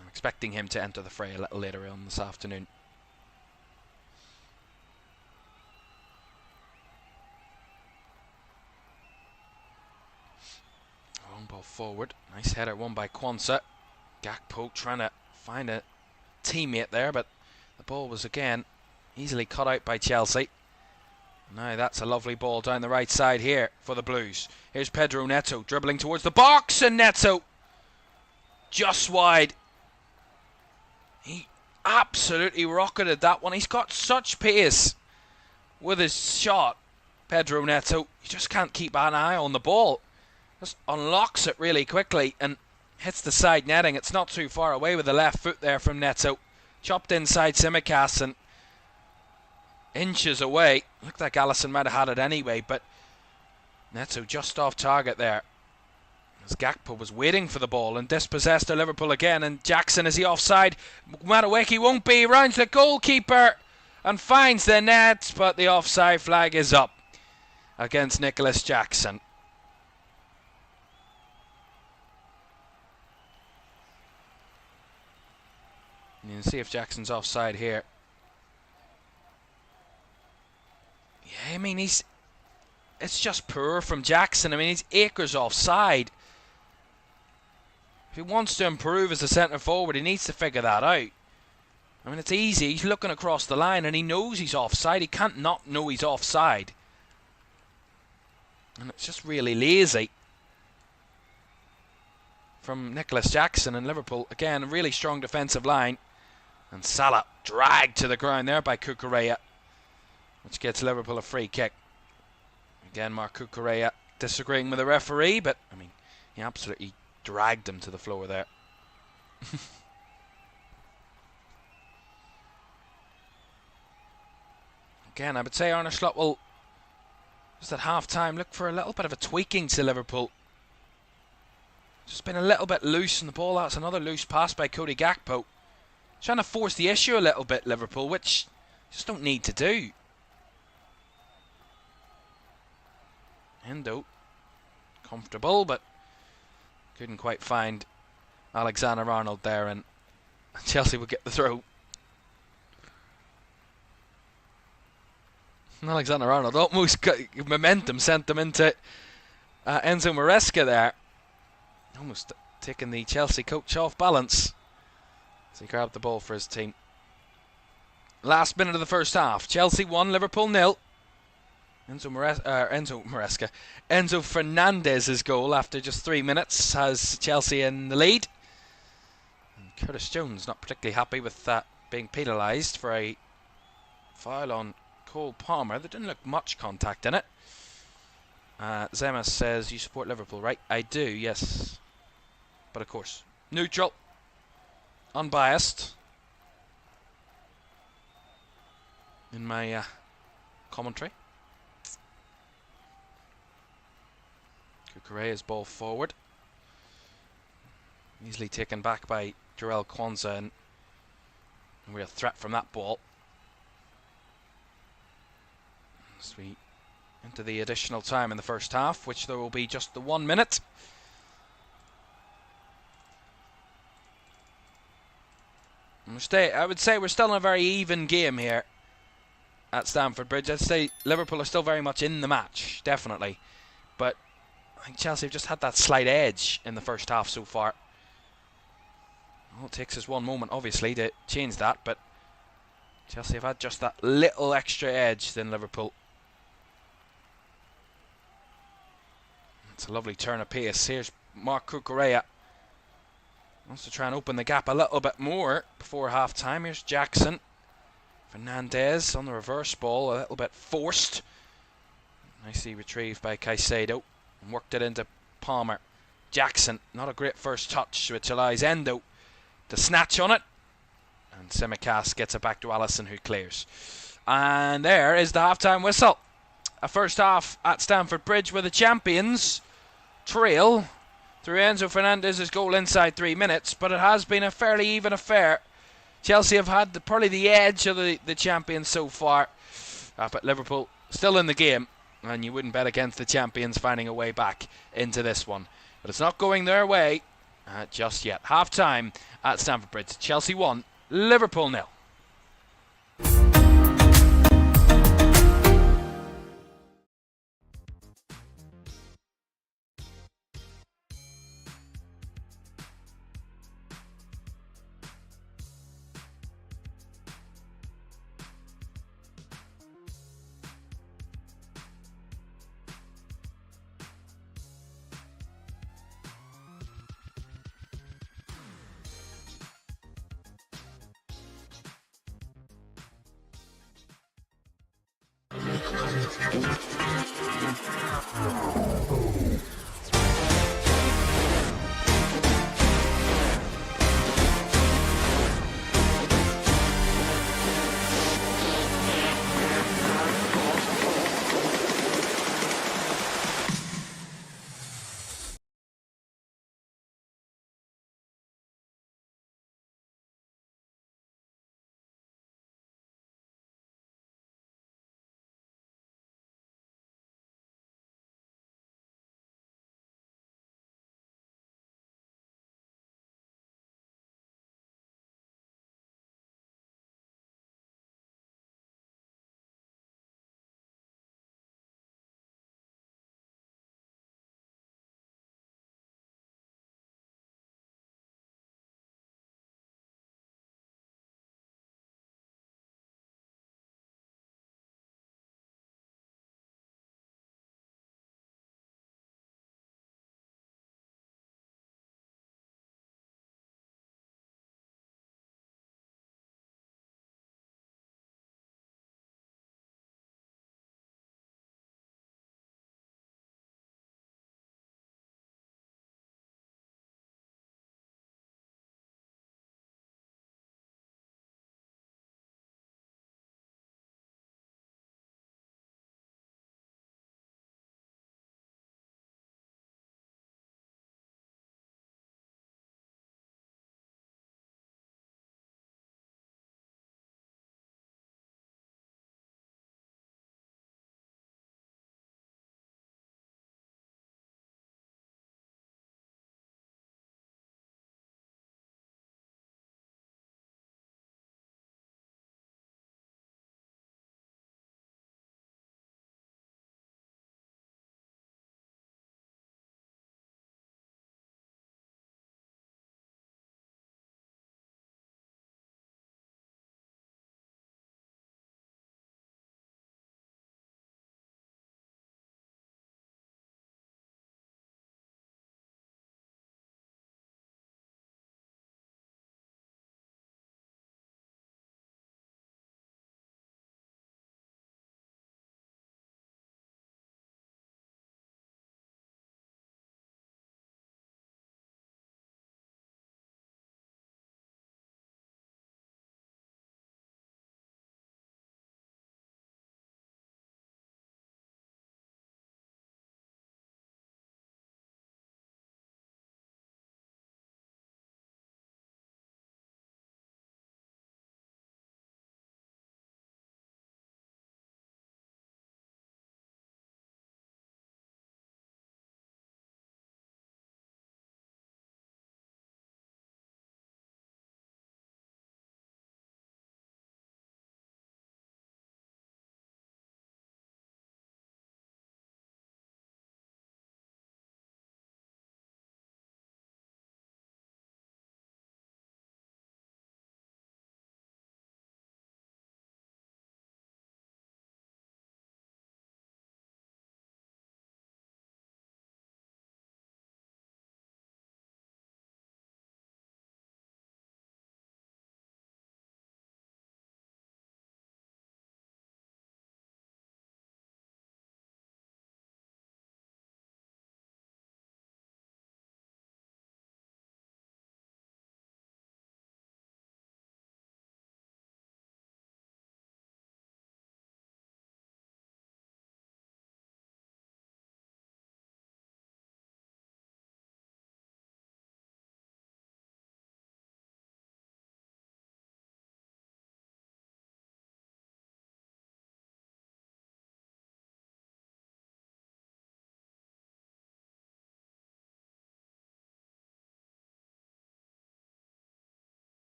I'm expecting him to enter the fray a little later on this afternoon. Long ball forward. Nice header won by Quansah. Gakpo trying to find a teammate there, but the ball was again easily cut out by Chelsea. Now that's a lovely ball down the right side here for the Blues. Here's Pedro Neto dribbling towards the box, and Neto just wide. He absolutely rocketed that one. He's got such pace with his shot, Pedro Neto. You just can't keep an eye on the ball. Just unlocks it really quickly and hits the side netting. It's not too far away with the left foot there from Neto. Chopped inside Tsimikas and inches away. Looked like Alisson might have had it anyway, but Neto just off target there. As Gakpo was waiting for the ball and dispossessed to Liverpool again. And Jackson, is he offside? Madueke won't be. Rounds the goalkeeper and finds the net, but the offside flag is up against Nicholas Jackson. You can see if Jackson's offside here. Yeah, I mean, it's just poor from Jackson. I mean, he's acres offside. If he wants to improve as a centre forward, he needs to figure that out. I mean, it's easy. He's looking across the line and he knows he's offside. He can't not know he's offside. And it's just really lazy from Nicholas Jackson and Liverpool. Again, a really strong defensive line. And Salah dragged to the ground there by Cucurella, which gets Liverpool a free kick. Again, Marc Cucurella disagreeing with the referee, but I mean, he absolutely dragged him to the floor there. Again, I would say Arne Slot will, just at half-time, look for a little bit of a tweaking to Liverpool. Just been a little bit loose in the ball. That's another loose pass by Cody Gakpo. Trying to force the issue a little bit, Liverpool, which just don't need to do. Endo, comfortable, but couldn't quite find Alexander-Arnold there, and Chelsea will get the throw. Alexander-Arnold almost got momentum, sent them into Enzo Maresca there. Almost taking the Chelsea coach off balance. So he grabbed the ball for his team. Last minute of the first half. Chelsea 1, Liverpool 0. Enzo Fernandez's goal after just 3 minutes has Chelsea in the lead. And Curtis Jones not particularly happy with that being penalised for a foul on Cole Palmer. There didn't look much contact in it. Zemas says, you support Liverpool, right? I do, yes. But of course, neutral. Unbiased in my commentary. Cucurella's ball forward. Easily taken back by Jarell Quansah, and a real threat from that ball. As we enter the additional time in the first half, which there will be just the 1 minute. I would say we're still in a very even game here at Stamford Bridge. I'd say Liverpool are still very much in the match, definitely. But I think Chelsea have just had that slight edge in the first half so far. All it takes is one moment, obviously, to change that. But Chelsea have had just that little extra edge than Liverpool. It's a lovely turn of pace. Here's Marc Cucurella. Wants to try and open the gap a little bit more before half-time. Here's Jackson. Fernandez on the reverse ball, a little bit forced. Nicely retrieved by Caicedo and worked it into Palmer. Jackson, not a great first touch, which allows Endo to snatch on it. And Simicast gets it back to Allison, who clears. And there is the half-time whistle. A first half at Stamford Bridge where the champions trail through Enzo Fernandez's goal inside 3 minutes, but it has been a fairly even affair. Chelsea have had probably the edge of the champions so far, but Liverpool still in the game, and you wouldn't bet against the champions finding a way back into this one. But it's not going their way just yet. Half-time at Stamford Bridge. Chelsea 1, Liverpool 0.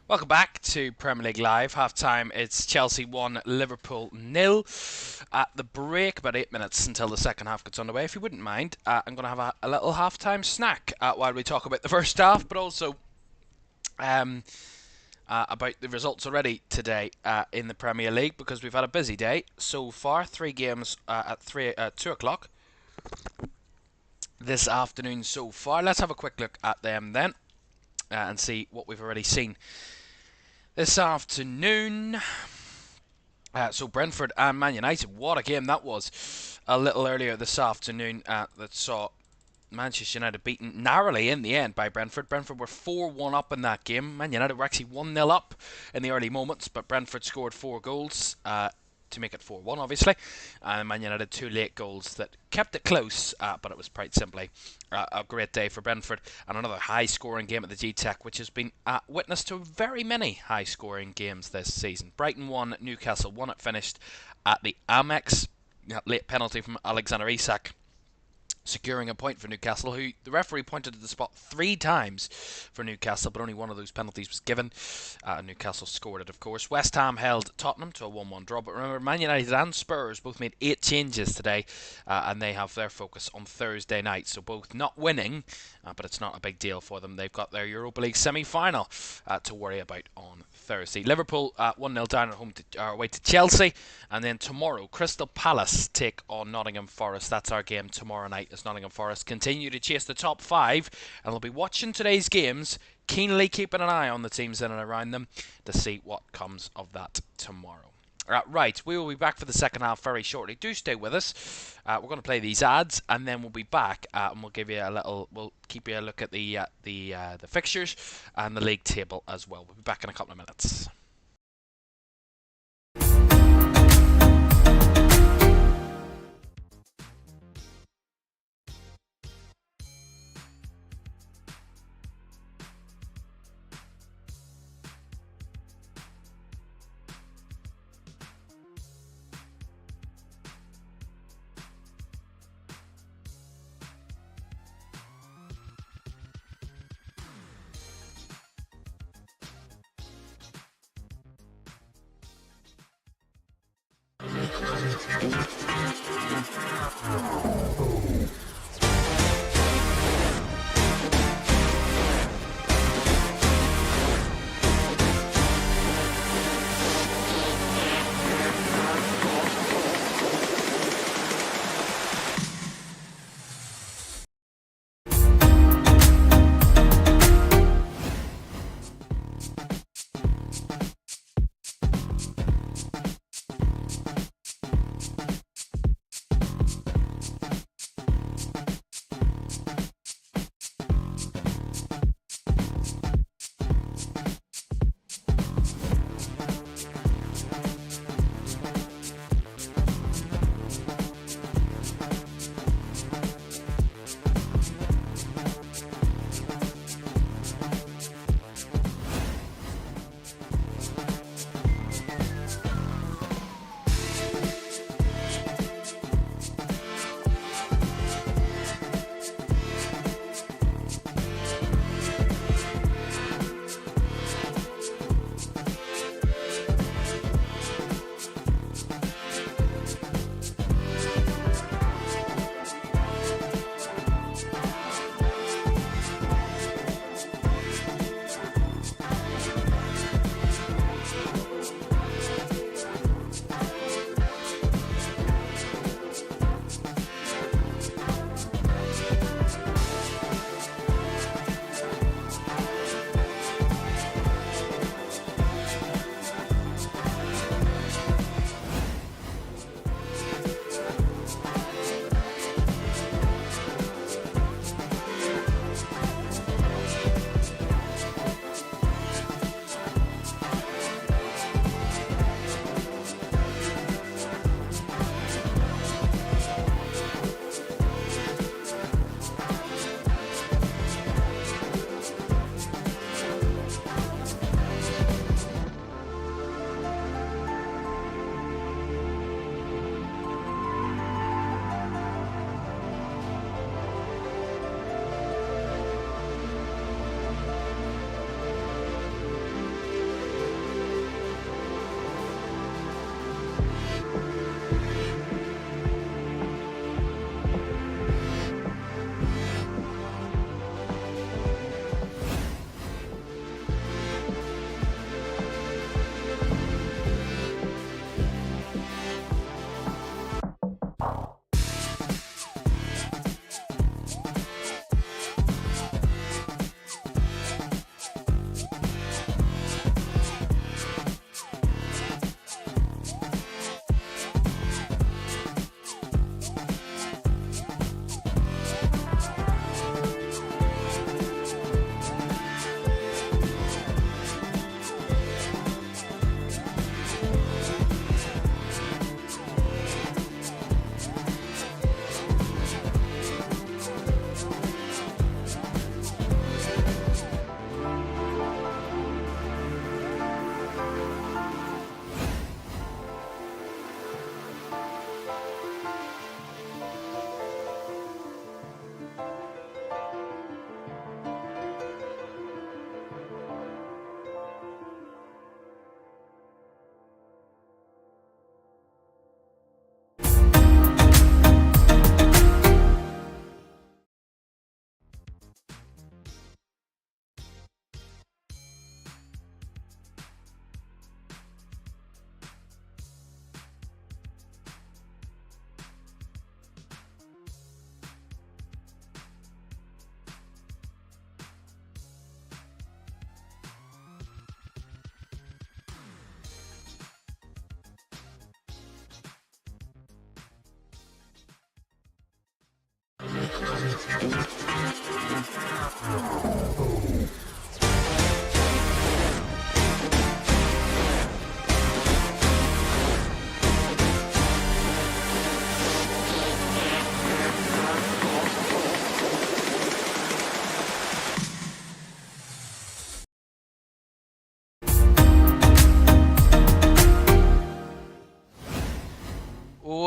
Welcome back to Premier League Live. Half time, it's Chelsea 1, Liverpool 0. At the break, about 8 minutes until the second half gets underway. If you wouldn't mind, I'm going to have a little half time snack while we talk about the first half, but also about the results already today in the Premier League, because we've had a busy day so far. 3 games at 2 o'clock this afternoon so far. Let's have a quick look at them then and see what we've already seen this afternoon. So Brentford and Man United, what a game that was a little earlier this afternoon that saw Manchester United beaten narrowly in the end by Brentford. Brentford were 4-1 up in that game. Man United were actually 1-0 up in the early moments, but Brentford scored 4 goals to make it 4-1, obviously. And Man United 2 late goals that kept it close, but it was quite simply a great day for Brentford. And another high-scoring game at the G-Tech, which has been witness to very many high-scoring games this season. Brighton 1, Newcastle 1. It finished at the Amex. Late penalty from Alexander Isak, securing a point for Newcastle, who the referee pointed to the spot 3 times for Newcastle, but only one of those penalties was given. Newcastle scored it, of course. West Ham held Tottenham to a 1-1 draw, but remember, Man United and Spurs both made 8 changes today, and they have their focus on Thursday night, so both not winning, but it's not a big deal for them. They've got their Europa League semi-final to worry about on Thursday. Liverpool 1-0 down at home away to Chelsea, and then tomorrow Crystal Palace take on Nottingham Forest. That's our game tomorrow night, as Nottingham Forest continue to chase the top 5, and they'll be watching today's games, keenly keeping an eye on the teams in and around them to see what comes of that tomorrow. Right, we will be back for the second half very shortly. Do stay with us. We're going to play these ads, and then we'll be back, and we'll give you a little. We'll keep you a look at the fixtures and the league table as well. We'll be back in a couple of minutes.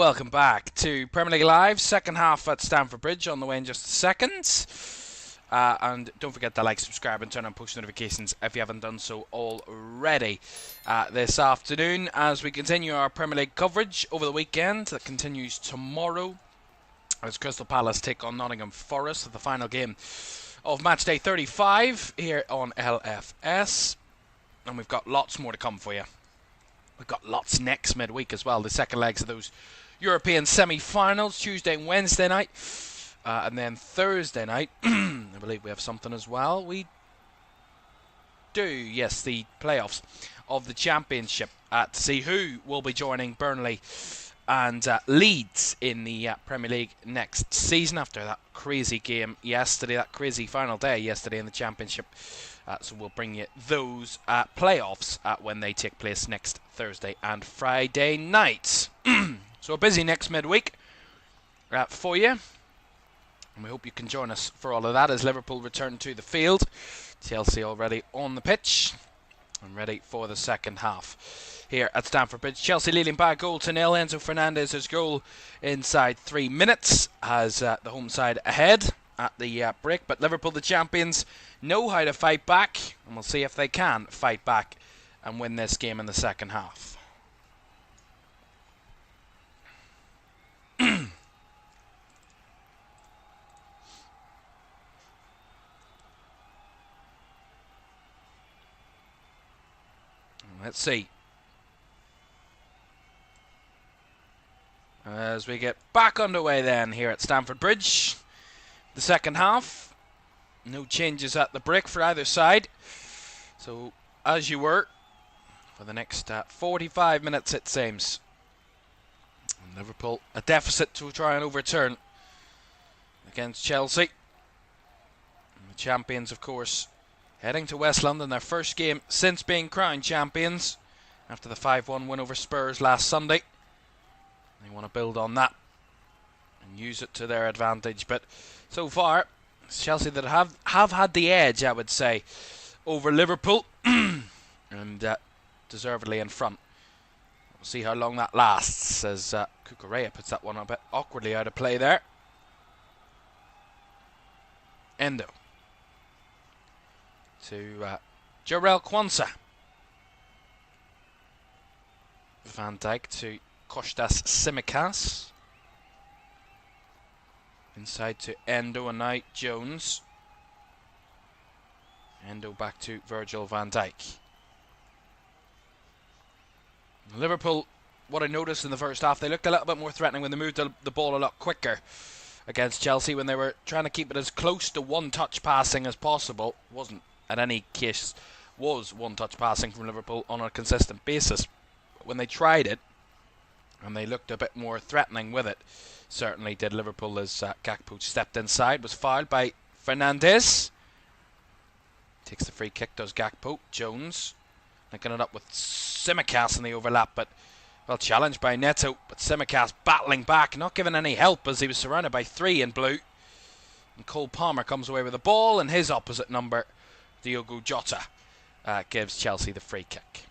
Welcome back to Premier League Live, second half at Stamford Bridge, on the way in just a second. And don't forget to like, subscribe and turn on post notifications if you haven't done so already. This afternoon, as we continue our Premier League coverage over the weekend, that continues tomorrow as Crystal Palace take on Nottingham Forest at the final game of Matchday 35 here on LFS. And we've got lots more to come for you. We've got lots next midweek as well. The second legs of those European semi-finals, Tuesday and Wednesday night. And then Thursday night, I believe we have something as well. We do, yes, the playoffs of the Championship to see who will be joining Burnley and Leeds in the Premier League next season after that crazy game yesterday, that crazy final day yesterday in the Championship. So we'll bring you those playoffs when they take place next Thursday and Friday night. So a busy next midweek for you. And we hope you can join us for all of that as Liverpool return to the field. Chelsea already on the pitch and ready for the second half here at Stamford Bridge. Chelsea leading by a goal to nil. Enzo Fernandez's goal inside 3 minutes has the home side ahead at the break. But Liverpool, the champions, know how to fight back, and we'll see if they can fight back and win this game in the second half. Let's see. As we get back underway then here at Stamford Bridge, the second half. No changes at the break for either side. So, as you were, for the next 45 minutes it seems. And Liverpool a deficit to try and overturn against Chelsea. And the champions, of course, heading to West London, their first game since being crowned champions after the 5-1 win over Spurs last Sunday. They want to build on that and use it to their advantage. But so far, it's Chelsea that have had the edge, I would say, over Liverpool. And deservedly in front. We'll see how long that lasts as Cucurella puts that one a bit awkwardly out of play there. Endo to Jarell Quansah. Van Dijk to Kostas Tsimikas. Inside to Endo and now Jones. Endo back to Virgil van Dijk. Liverpool, what I noticed in the first half, they looked a little bit more threatening when they moved the ball a lot quicker against Chelsea, when they were trying to keep it as close to one-touch passing as possible. Wasn't, at any case, was one-touch passing from Liverpool on a consistent basis. But when they tried it, and they looked a bit more threatening with it, certainly did Liverpool, as Gakpo stepped inside, was fouled by Fernandez. Takes the free kick, does Gakpo. Jones linking it up with Tsimikas in the overlap, but well challenged by Neto. But Tsimikas battling back, not giving any help as he was surrounded by three in blue. And Cole Palmer comes away with the ball, and his opposite number, Diogo Jota, gives Chelsea the free kick.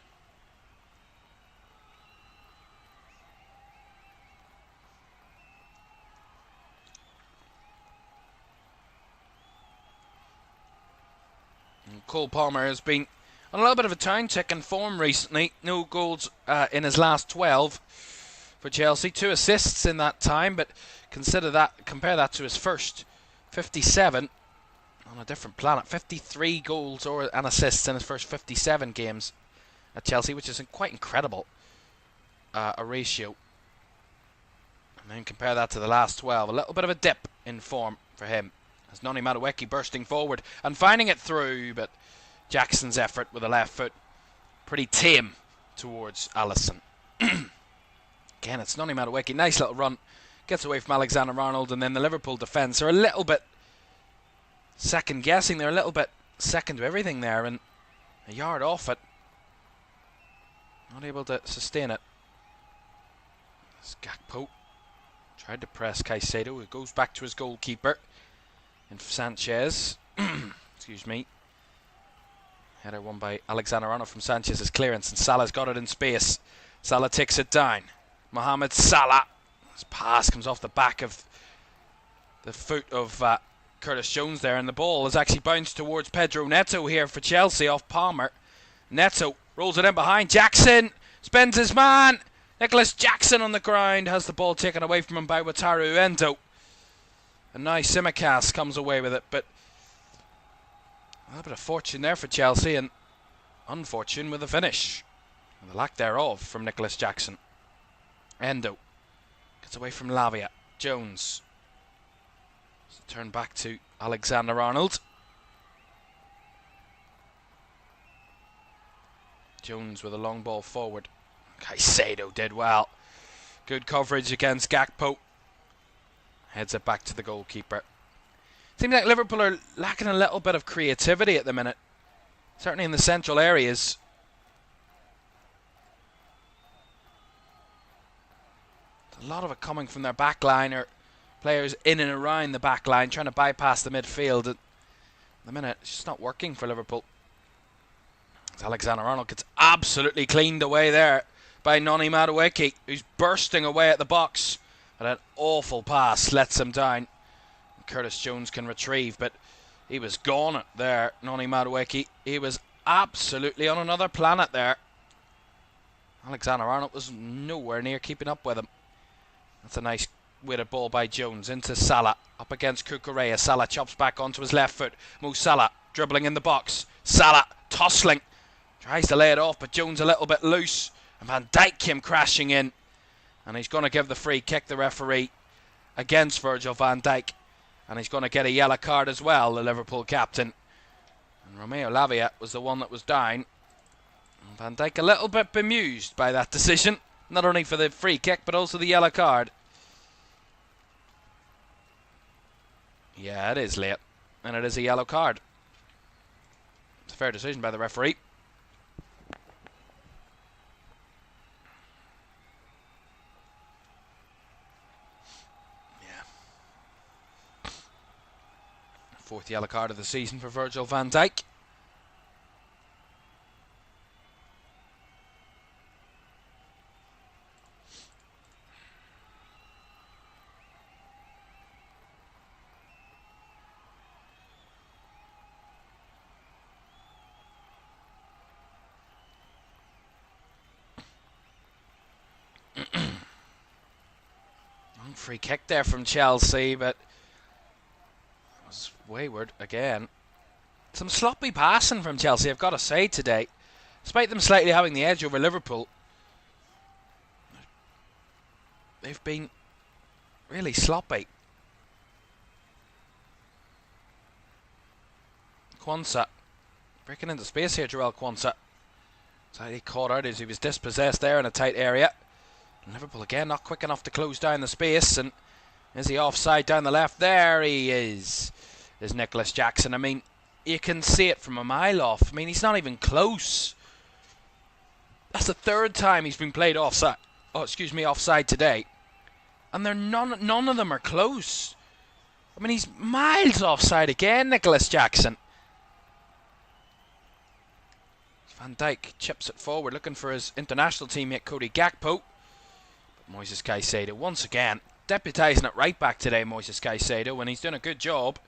And Cole Palmer has been on a little bit of a time-tick in form recently. No goals in his last 12 for Chelsea. 2 assists in that time, but compare that to his first 57 on a different planet. 53 goals and assists in his first 57 games at Chelsea, which is quite incredible a ratio. And then compare that to the last 12. A little bit of a dip in form for him. As Noni Madueke bursting forward and finding it through, but Jackson's effort with the left foot pretty tame towards Alisson. Again, it's Noni Madueke. Nice little run. Gets away from Alexander-Arnold, and then the Liverpool defence are a little bit second-guessing. They're a little bit second to everything there, and a yard off it. Not able to sustain it. As Gakpo tried to press Caicedo, who goes back to his goalkeeper. And Sanchez, excuse me. Header won by Alexander-Arnold from Sanchez's clearance, and Salah's got it in space. Salah takes it down. Mohamed Salah This pass comes off the back of the foot of Curtis Jones there, and the ball is actually bounced towards Pedro Neto here for Chelsea off Palmer. Neto rolls it in behind. Jackson spins his man. Nicholas Jackson on the ground has the ball taken away from him by Wataru Endo. And now Tsimikas comes away with it, but a little bit of fortune there for Chelsea and unfortune with the finish. And the lack thereof from Nicholas Jackson. Endo gets away from Lavia. Jones. Turn back to Alexander-Arnold. Jones with a long ball forward. Caicedo did well. Good coverage against Gakpo. Heads it back to the goalkeeper. Seems like Liverpool are lacking a little bit of creativity at the minute. Certainly in the central areas. A lot of it coming from their back line, or players in and around the back line trying to bypass the midfield. At the minute, it's just not working for Liverpool. As Alexander-Arnold gets absolutely cleaned away there by Noni Madueke, who's bursting away at the box. But an awful pass lets him down. Curtis Jones can retrieve, but he was gone there, Noni Madueke. He was absolutely on another planet there. Alexander-Arnold was nowhere near keeping up with him. That's a nice weighted ball by Jones into Salah, up against Cucurella. Salah chops back onto his left foot. Mo Salah dribbling in the box. Salah tussling, tries to lay it off, but Jones a little bit loose, and Van Dijk came crashing in, and he's going to give the free kick, the referee, against Virgil van Dijk, and he's going to get a yellow card as well, the Liverpool captain. And Romeo Lavia was the one that was down. And Van Dijk a little bit bemused by that decision, not only for the free kick but also the yellow card. Yeah, it is late, and it is a yellow card. It's a fair decision by the referee. Yeah. Fourth yellow card of the season for Virgil van Dijk. Free kick there from Chelsea, but it was wayward again. Some sloppy passing from Chelsea, I've got to say, today. Despite them slightly having the edge over Liverpool, they've been really sloppy. Quansah breaking into space here, Jarell Quansah. Slightly caught out as he was dispossessed there in a tight area. Liverpool again not quick enough to close down the space, and is he offside down the left? There he is. There's Nicholas Jackson. I mean, you can see it from a mile off. I mean, he's not even close. That's the third time he's been played offside. Oh, excuse me, offside today, and they're none of them are close. I mean, he's miles offside again, Nicholas Jackson. Van Dijk chips it forward, looking for his international teammate Cody Gakpo. Moises Caicedo once again deputising at right back today, Moises Caicedo, and he's done a good job.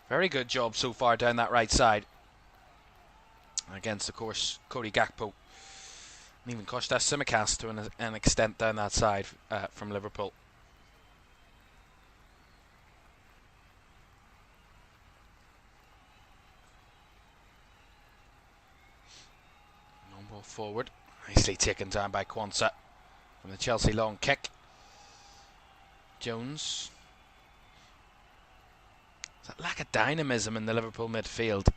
Very good job so far down that right side. Against, of course, Cody Gakpo. And even Kostas Tsimikas to an extent down that side from Liverpool. Long ball forward. Nicely taken down by Quansah. From the Chelsea long kick. Jones. That lack of dynamism in the Liverpool midfield.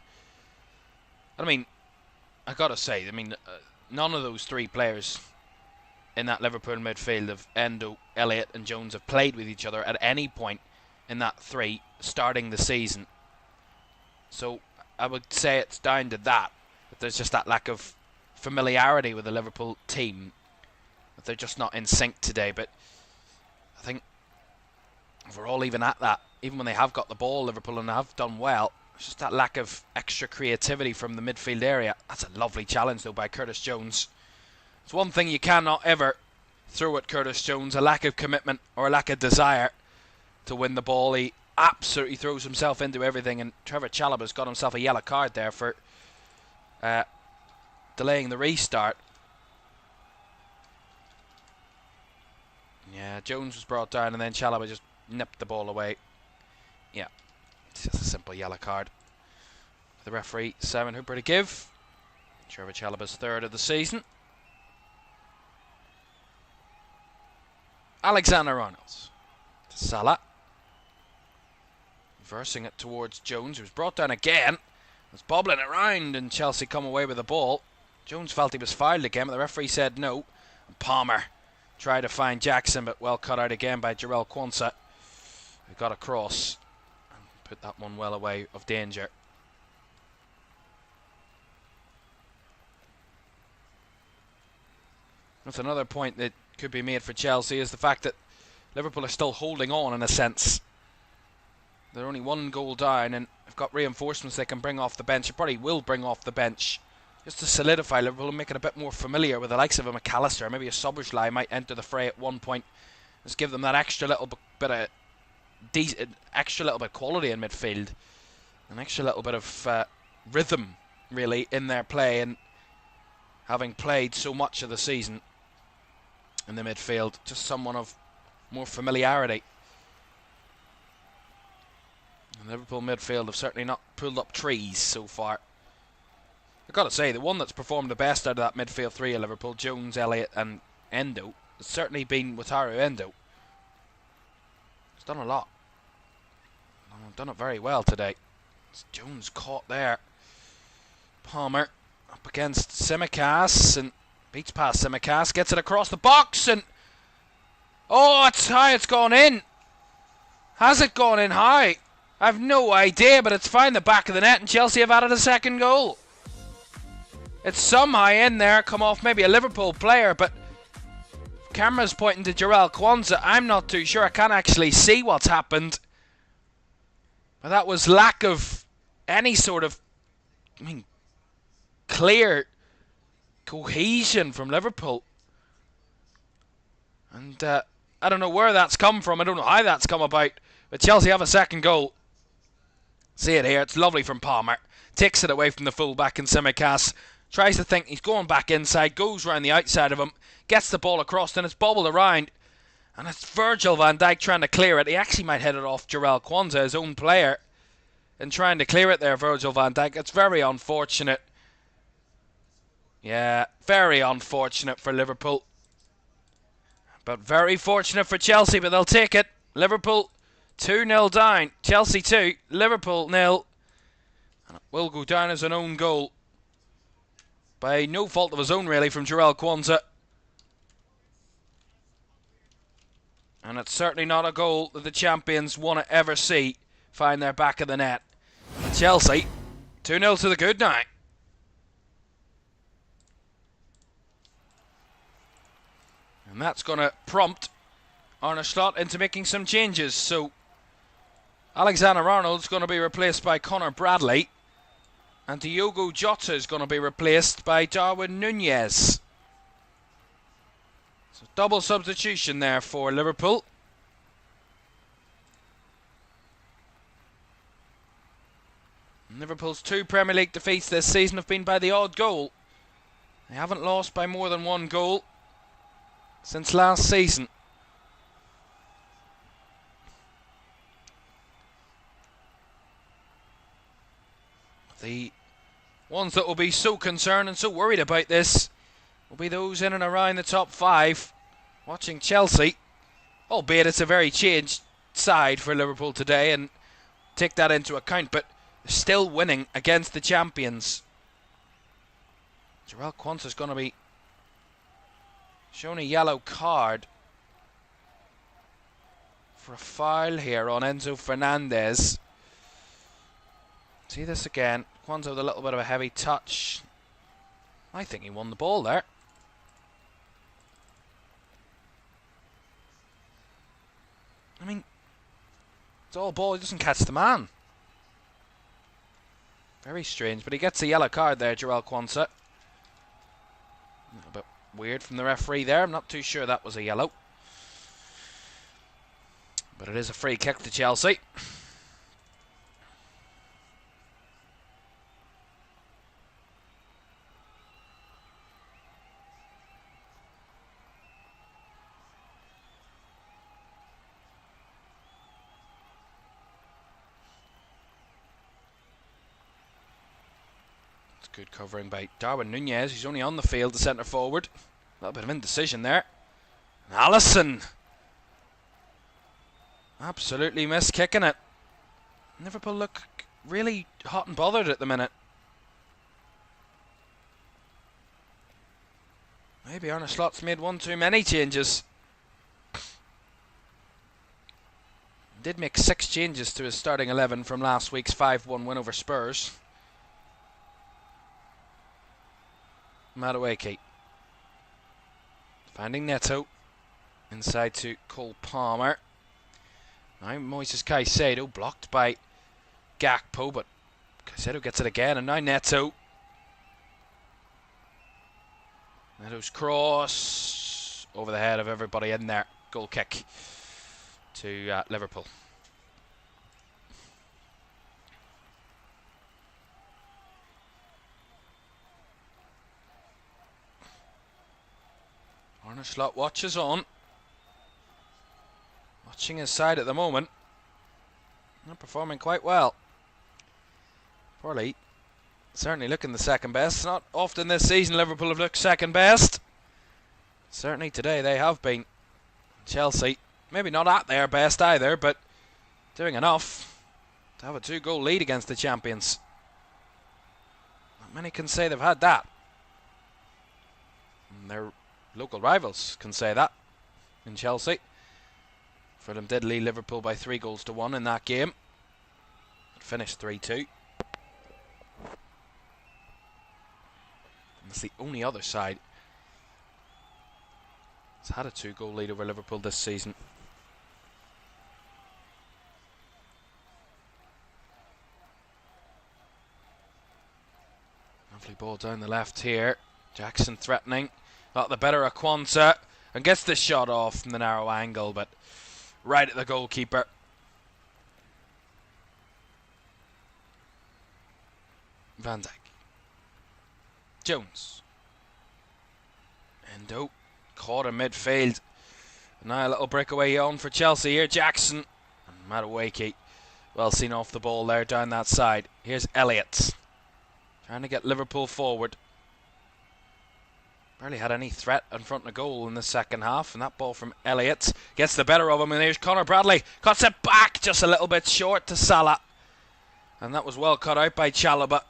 I mean, I gotta say, none of those three players in that Liverpool midfield of Endo, Elliott and Jones have played with each other at any point in that three starting the season. So I would say it's down to that there's just that lack of familiarity with the Liverpool team. They're just not in sync today, but I think if we're all even at that, even when they have got the ball, Liverpool, and have done well, it's just that lack of extra creativity from the midfield area. That's a lovely challenge, though, by Curtis Jones. It's one thing you cannot ever throw at Curtis Jones, a lack of commitment or a lack of desire to win the ball. He absolutely throws himself into everything, and Trevor Chalobah's got himself a yellow card there for delaying the restart. Yeah, Jones was brought down and then Chalobah just nipped the ball away. Yeah, it's just a simple yellow card. The referee, Simon Hooper, to give. Trevor Chalobah's third of the season. Alexander Arnold to Salah. Reversing it towards Jones, who was brought down again. Was bobbling it around and Chelsea come away with the ball. Jones felt he was fouled again, but the referee said no. And Palmer tried to find Jackson, but well cut out again by Jarell Quansah, who got across and put that one well away of danger. That's another point that could be made for Chelsea, is the fact that Liverpool are still holding on in a sense. They're only one goal down and have got reinforcements they can bring off the bench. They probably will bring off the bench just to solidify Liverpool and make it a bit more familiar with the likes of a McAllister. Maybe a Szoboszlai might enter the fray at one point. Just give them that extra little bit of quality in midfield, an extra little bit of rhythm really in their play, and having played so much of the season in the midfield, just someone of more familiarity. And Liverpool midfield have certainly not pulled up trees so far. I've got to say, the one that's performed the best out of that midfield three of Liverpool, Jones, Elliott and Endo, has certainly been Wataru Endo. He's done a lot. Done it very well today. It's Jones caught there. Palmer up against Tsimikas and beats past Tsimikas, gets it across the box and... oh, it's high, it's gone in. Has it gone in high? I've no idea, but it's found the back of the net and Chelsea have added a second goal. It's some high in there, come off maybe a Liverpool player, but camera's pointing to Jarell Quansah. I'm not too sure. I can't actually see what's happened. But that was lack of any sort of, clear cohesion from Liverpool. And I don't know where that's come from. I don't know how that's come about. But Chelsea have a second goal. See it here. It's lovely from Palmer. Takes it away from the fullback in Tsimikas. Tries to think he's going back inside. Goes round the outside of him. Gets the ball across. Then it's bobbled around. And it's Virgil van Dijk trying to clear it. He actually might hit it off Jarell Quansah, his own player. And trying to clear it there, Virgil van Dijk. It's very unfortunate. Yeah, very unfortunate for Liverpool. But very fortunate for Chelsea, but they'll take it. Liverpool 2-0 down. Chelsea 2, Liverpool 0. And it will go down as an own goal. By no fault of his own, really, from Jarell Quansah. And it's certainly not a goal that the champions want to ever see find their back of the net. Chelsea 2-0 to the good now. And that's going to prompt Arne Slot into making some changes. So Alexander Arnold's going to be replaced by Connor Bradley. And Diogo Jota is going to be replaced by Darwin Nunez. So double substitution there for Liverpool. And Liverpool's 2 Premier League defeats this season have been by the odd goal. They haven't lost by more than 1 goal since last season. The ones that will be so concerned and so worried about this will be those in and around the top 5 watching Chelsea, albeit it's a very changed side for Liverpool today, and take that into account, but still winning against the champions. Jarell Quansah is going to be shown a yellow card for a foul here on Enzo Fernandez. See this again. Quansah with a little bit of a heavy touch. I think he won the ball there. I mean, it's all ball, he doesn't catch the man. Very strange, but he gets a yellow card there, Jarell Quansah. A little bit weird from the referee there. I'm not too sure that was a yellow. But it is a free kick to Chelsea. Good covering by Darwin Nunez. He's only on the field, the centre forward. A little bit of indecision there. Allison. Absolutely missed kicking it. Liverpool look really hot and bothered at the minute. Maybe Arne Slot's made one too many changes. Did make 6 changes to his starting 11 from last week's 5-1 win over Spurs. Madueke finding Neto inside to Cole Palmer. Now Moises Caicedo blocked by Gakpo, but Caicedo gets it again, and now Neto. Neto's cross over the head of everybody in there. Goal kick to Liverpool. Arne Slot watches on. Watching his side at the moment. Not performing quite well. Poorly. Certainly looking the second best. Not often this season Liverpool have looked second best. Certainly today they have been. Chelsea, maybe not at their best either, but doing enough to have a 2-goal lead against the champions. Not many can say they've had that. And their local rivals can say that in Chelsea. Fulham did lead Liverpool by 3-1 in that game. It finished 3-2. That's the only other side that's had a 2-goal lead over Liverpool this season. Lovely ball down the left here. Jackson threatening. Got the better of Quansah and gets the shot off from the narrow angle, but right at the goalkeeper. Van Dijk. Jones. Endo. Caught in midfield. Now a little breakaway on for Chelsea here. Jackson. And Madueke. Well seen off the ball there down that side. Here's Elliott. Trying to get Liverpool forward. Barely had any threat in front of goal in the second half, and that ball from Elliott gets the better of him, and here's Conor Bradley. Cuts it back just a little bit short to Salah. And that was well cut out by Chalobah.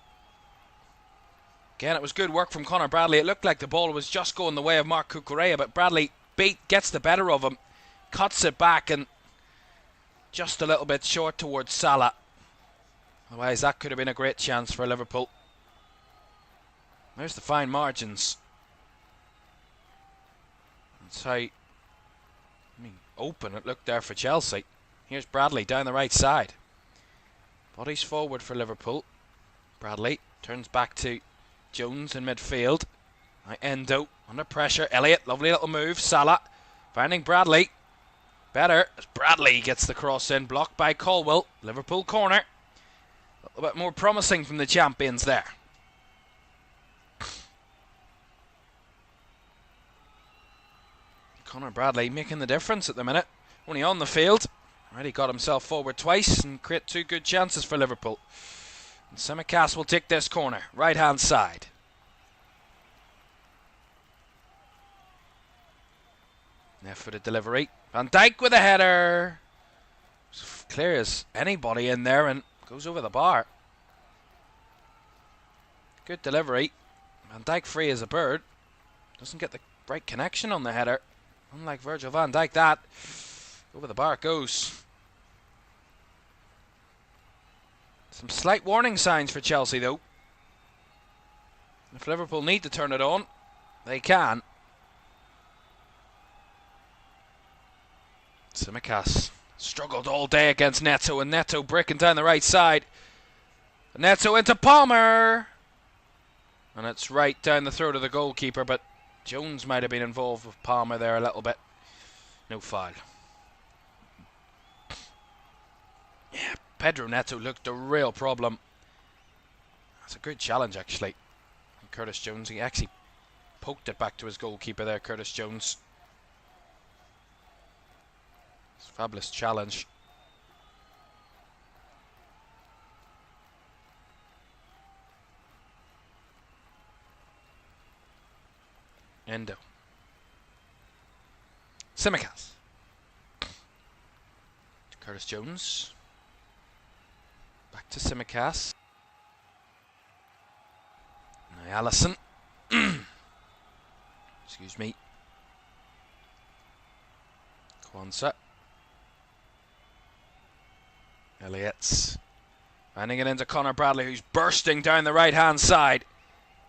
Again, it was good work from Conor Bradley. It looked like the ball was just going the way of Marc Cucurella, but Bradley gets the better of him. Cuts it back and just a little bit short towards Salah. Otherwise, that could have been a great chance for Liverpool. There's the fine margins. That's how open it looked there for Chelsea. Here's Bradley down the right side. Bodies forward for Liverpool. Bradley turns back to Jones in midfield. Now Endo under pressure. Elliott, lovely little move. Salah finding Bradley. Better as Bradley gets the cross in, blocked by Colwill. Liverpool corner. A little bit more promising from the champions there. Conor Bradley making the difference at the minute. Only on the field. Already got himself forward twice and create 2 good chances for Liverpool. And Tsimikas will take this corner. Right hand side. Left footed delivery. Van Dijk with a header. Clear as anybody in there and goes over the bar. Good delivery. Van Dijk free as a bird. Doesn't get the right connection on the header. Unlike Virgil van Dijk, that over the bar it goes. Some slight warning signs for Chelsea though. If Liverpool need to turn it on, they can. Tsimikas struggled all day against Neto, and Neto breaking down the right side. Neto into Palmer, and it's right down the throat of the goalkeeper, but Jones might have been involved with Palmer there a little bit. No foul. Yeah, Pedro Neto looked a real problem. That's a good challenge, actually. And Curtis Jones, he actually poked it back to his goalkeeper there, Curtis Jones. It's a fabulous challenge. Endo. Tsimikas. Curtis Jones. Back to Tsimikas. Now Allison. Excuse me. Kwanzaa. Elliott's finding it into Connor Bradley, who's bursting down the right-hand side.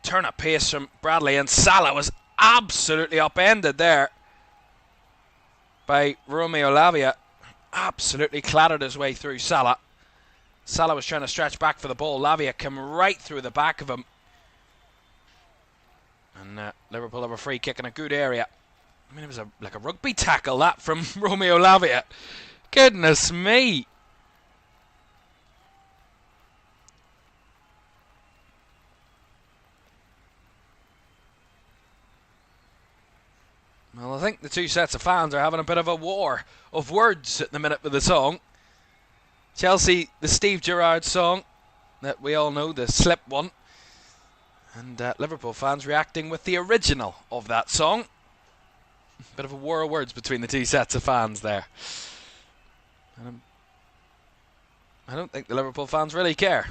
Turn of pace from Bradley, and Salah was absolutely upended there by Romeo Lavia. Absolutely clattered his way through Salah. Salah was trying to stretch back for the ball. Lavia came right through the back of him. And Liverpool have a free kick in a good area. I mean, it was like a rugby tackle, that, from Romeo Lavia. Goodness me. Well, I think the two sets of fans are having a bit of a war of words at the minute with the song. Chelsea, the Steve Gerrard song that we all know, the Slip one. And Liverpool fans reacting with the original of that song. Bit of a war of words between the two sets of fans there. And I don't think the Liverpool fans really care.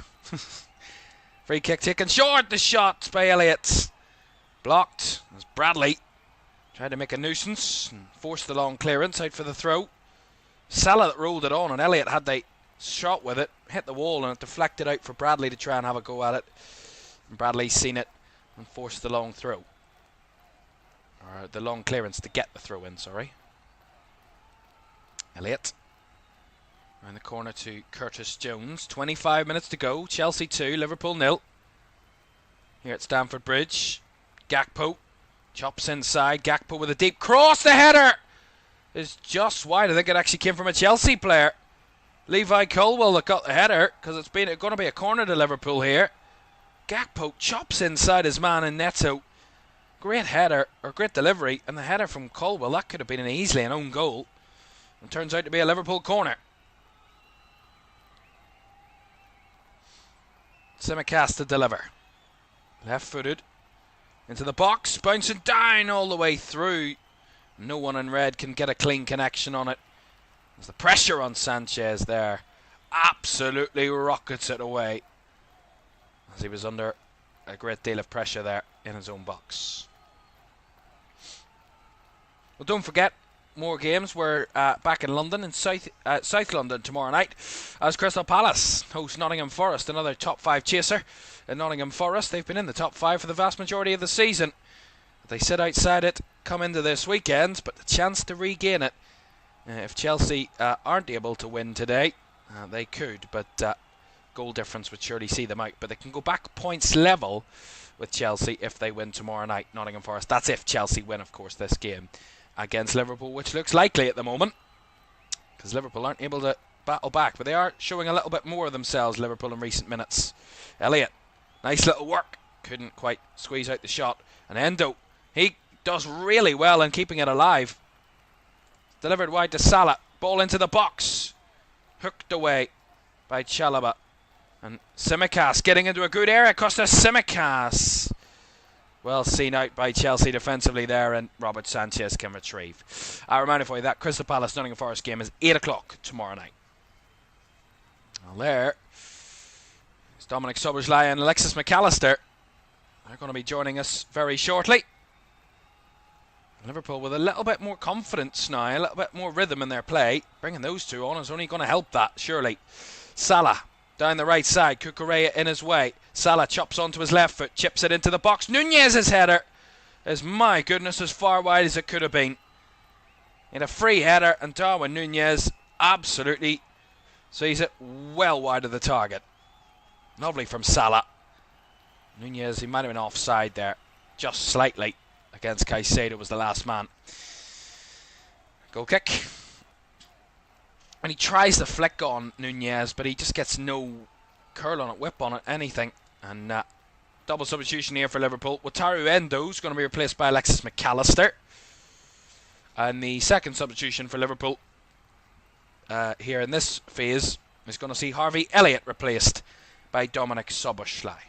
Free kick taken short. The shot by Elliott. Blocked as Bradley tried to make a nuisance and forced the long clearance out for the throw. Salah that rolled it on, and Elliott had the shot with it, hit the wall, and it deflected out for Bradley to try and have a go at it. And Bradley's seen it and forced the long throw. Or the long clearance to get the throw in, sorry. Elliott. Around the corner to Curtis Jones. 25 minutes to go. Chelsea 2, Liverpool 0. Here at Stamford Bridge. Gakpo. Chops inside. Gakpo with a deep cross. The header is just wide. I think it actually came from a Chelsea player. Levi Colwill that got the header, because it's going to be a corner to Liverpool here. Gakpo chops inside his man in Neto. Great header, or great delivery, and the header from Colwill, that could have been easily an own goal. It turns out to be a Liverpool corner. Tsimikas to deliver. Left-footed. Into the box, bouncing down all the way through. No one in red can get a clean connection on it. There's the pressure on Sanchez there. Absolutely rockets it away, as he was under a great deal of pressure there in his own box. Well, don't forget, more games. We're back in London, in South London tomorrow night, as Crystal Palace host Nottingham Forest, another top 5 chaser in Nottingham Forest. They've been in the top 5 for the vast majority of the season. They sit outside it, come into this weekend, but the chance to regain it, if Chelsea aren't able to win today, they could, but goal difference would surely see them out. But they can go back points level with Chelsea if they win tomorrow night, Nottingham Forest. That's if Chelsea win, of course, this game against Liverpool, which looks likely at the moment, because Liverpool aren't able to battle back, but they are showing a little bit more of themselves, Liverpool, in recent minutes. Elliott, nice little work, couldn't quite squeeze out the shot. And Endo, he does really well in keeping it alive. Delivered wide to Salah, ball into the box, hooked away by Chalobah. And Tsimikas getting into a good area. Costa Tsimikas, well seen out by Chelsea defensively there, and Robert Sanchez can retrieve. I remind you for you that Crystal Palace Nottingham Forest game is 8 o'clock tomorrow night. Well, there is Dominic Szoboszlai and Alexis McAllister. They're going to be joining us very shortly. Liverpool with a little bit more confidence now, a little bit more rhythm in their play. Bringing those two on is only going to help that, surely. Salah down the right side, Cucurella in his way. Salah chops onto his left foot, chips it into the box. Nunez's header is, my goodness, as far wide as it could have been. In a free header, and Darwin Nunez absolutely sees it well wide of the target. Lovely from Salah. Nunez, he might have been offside there, just slightly. against Caicedo was the last man. Goal kick. And he tries to flick on Nunez, but he just gets no curl on it, whip on it, anything. And double substitution here for Liverpool. Wataru Endo's going to be replaced by Alexis McAllister. And the second substitution for Liverpool here in this phase is going to see Harvey Elliott replaced by Dominik Szoboszlai.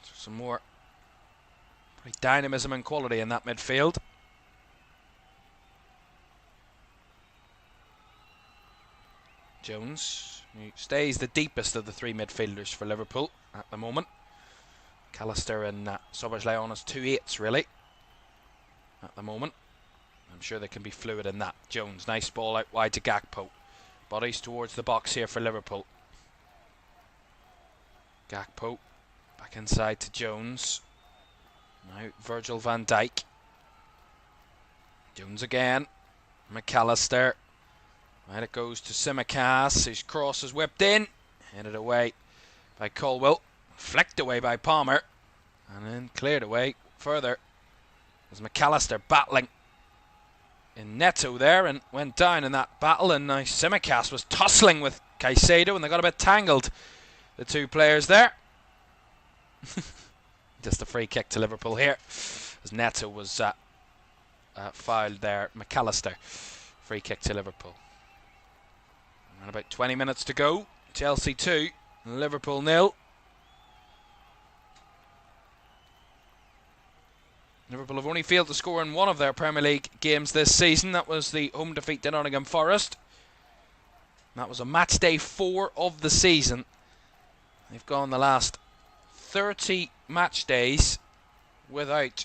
So some more dynamism and quality in that midfield. Jones, who stays the deepest of the three midfielders for Liverpool at the moment. McAllister and Szoboszlai on as 2/8s really at the moment. I'm sure they can be fluid in that. Jones, nice ball out wide to Gakpo. Bodies towards the box here for Liverpool. Gakpo back inside to Jones. Now Virgil van Dijk. Jones again. McAllister. And it goes to Tsimikas. His cross is whipped in. Headed away by Colwill. Flicked away by Palmer. And then cleared away further. As McAllister battling in Neto there and went down in that battle. And now Tsimikas was tussling with Caicedo and they got a bit tangled, the two players there. Just a free kick to Liverpool here, as Neto was fouled there. McAllister, free kick to Liverpool. And about 20 minutes to go. Chelsea 2, Liverpool 0. Liverpool have only failed to score in one of their Premier League games this season. That was the home defeat to Nottingham Forest. That was a match day 4 of the season. They've gone the last 30 match days without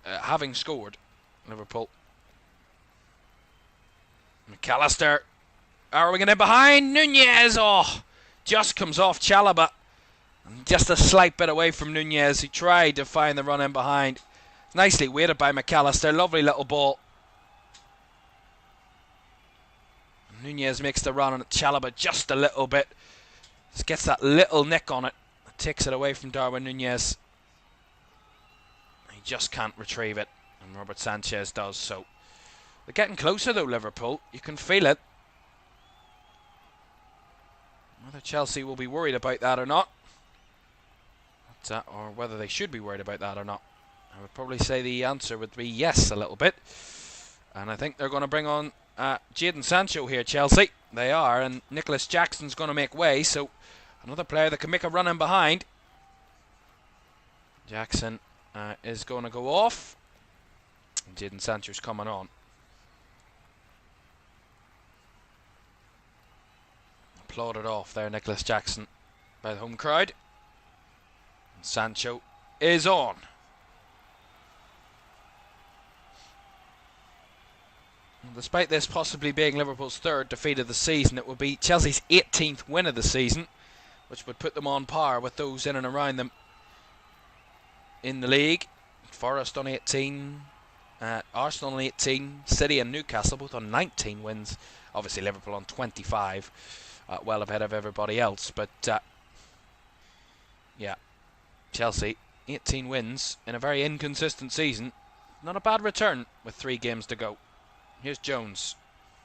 having scored. Liverpool. McAllister arrowing in behind. Nunez, just comes off Chalobah. And just a slight bit away from Nunez. He tried to find the run in behind. Nicely weighted by McAllister. Lovely little ball. Nunez makes the run and Chalobah just a little bit. Just gets that little nick on it. Takes it away from Darwin Nunez. He just can't retrieve it. And Robert Sanchez does so. They're getting closer though, Liverpool. You can feel it. Whether Chelsea will be worried about that or not. Or whether they should be worried about that or not. I would probably say the answer would be yes a little bit. And I think they're going to bring on Jadon Sancho here, Chelsea. They are, and Nicholas Jackson's going to make way, so another player that can make a run in behind. Jackson is going to go off. And Jadon Sancho's coming on. Applauded off there, Nicholas Jackson, by the home crowd. And Sancho is on. Despite this possibly being Liverpool's third defeat of the season, it will be Chelsea's 18th win of the season, which would put them on par with those in and around them in the league. Forest on 18, Arsenal on 18, City and Newcastle both on 19 wins. Obviously Liverpool on 25, well ahead of everybody else. But yeah, Chelsea 18 wins in a very inconsistent season. Not a bad return with 3 games to go. Here's Jones.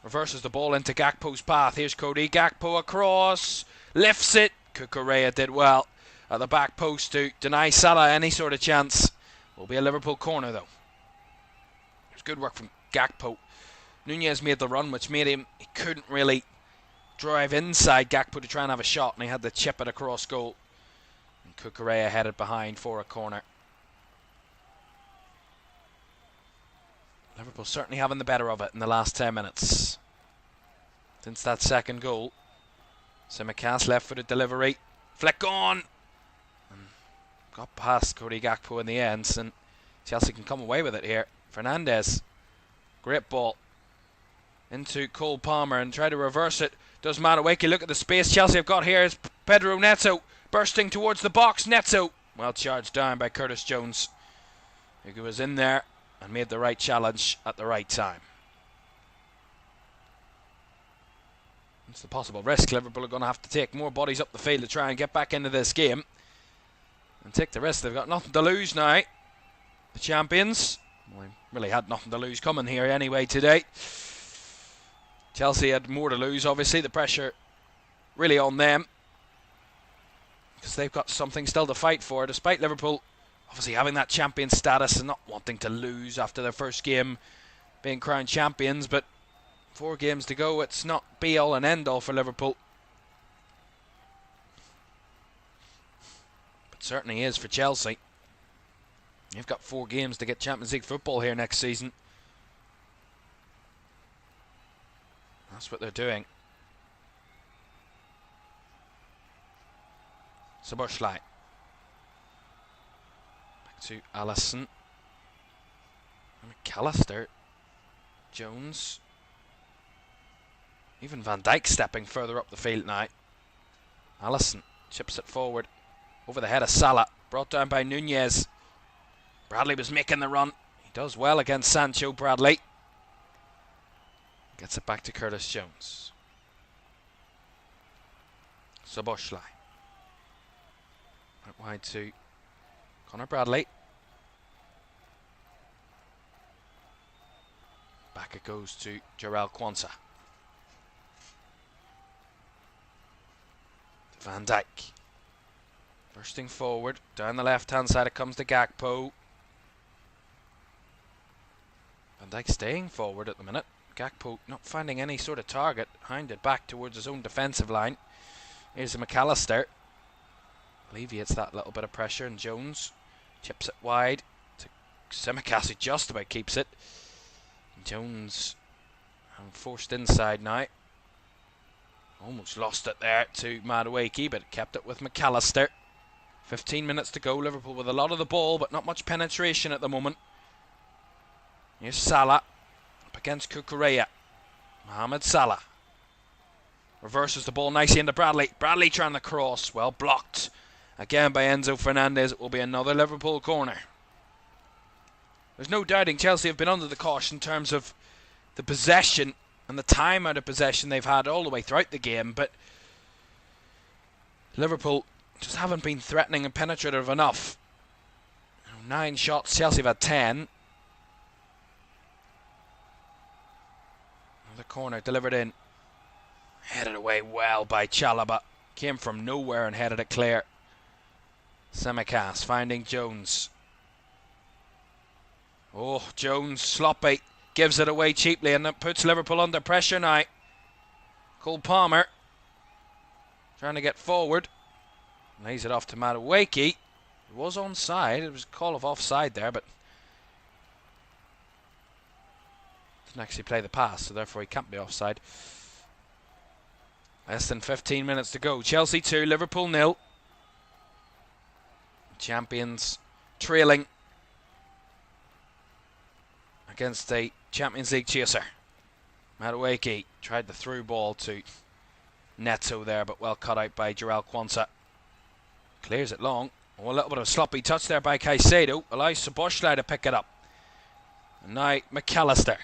Reverses the ball into Gakpo's path. Here's Cody. Gakpo across. Lifts it. Cucurella did well at the back post to deny Salah any sort of chance. Will be a Liverpool corner though. It was good work from Gakpo. Nunez made the run, which made him, he couldn't really drive inside Gakpo to try and have a shot, and he had to chip it across goal. And Cucurella headed behind for a corner. Liverpool certainly having the better of it in the last 10 minutes. Since that second goal. Tsimikas left-footed delivery. Flick on! And got past Cody Gakpo in the end, and Chelsea can come away with it here. Fernandes. Great ball. Into Cole Palmer and try to reverse it. Does Madueke look at the space Chelsea have got here? Is Pedro Neto bursting towards the box. Neto, well charged down by Curtis Jones, who was in there and made the right challenge at the right time. It's the possible risk Liverpool are going to have to take more bodies up the field to try and get back into this game and take the risk. They've got nothing to lose now. The champions, well, they really had nothing to lose coming here anyway today. Chelsea had more to lose, obviously. The pressure really on them because they've got something still to fight for, despite Liverpool obviously having that champion status and not wanting to lose after their first game being crowned champions. But 4 games to go, it's not be all and end all for Liverpool, but certainly is for Chelsea. You've got 4 games to get Champions League football here next season. That's what they're doing. Szoboszlai. Back to Alisson. McAllister. Jones. Even Van Dijk stepping further up the field now. Alisson chips it forward. Over the head of Salah. Brought down by Nunez. Bradley was making the run. He does well against Sancho, Bradley. Gets it back to Curtis Jones. Szoboszlai. Out wide to Connor Bradley. Back it goes to Jarell Quansah. Van Dijk. Bursting forward. Down the left-hand side it comes to Gakpo. Van Dijk staying forward at the minute. Gakpo not finding any sort of target. Hounded back towards his own defensive line. Here's a McAllister. Alleviates that little bit of pressure, and Jones chips it wide to Tsimikas, who just about keeps it. Jones forced inside now. Almost lost it there to Madueke, but kept it with McAllister. 15 minutes to go. Liverpool with a lot of the ball, but not much penetration at the moment. Here's Salah up against Cucurella. Mohamed Salah reverses the ball nicely into Bradley. Bradley trying to cross. Well blocked again by Enzo Fernandez. It will be another Liverpool corner. There's no doubting Chelsea have been under the cosh in terms of the possession and the time out of possession they've had all the way throughout the game, but Liverpool just haven't been threatening and penetrative enough. 9 shots, Chelsea have had 10. The corner delivered in, headed away well by Chalobah. Came from nowhere and headed it clear. Tsimikas finding Jones. Oh, Jones sloppy, gives it away cheaply, and that puts Liverpool under pressure now. Cole Palmer trying to get forward, lays it off to Madueke. It was onside. It was a call of offside there, but didn't actually play the pass, so therefore he can't be offside. Less than 15 minutes to go. Chelsea 2, Liverpool 0. Champions trailing against a Champions League chaser. Madueke tried the through ball to Neto there, but well cut out by Jarell Quansah. Clears it long. Oh, a little bit of a sloppy touch there by Caicedo. Allows Szoboszlai to pick it up. And now McAllister.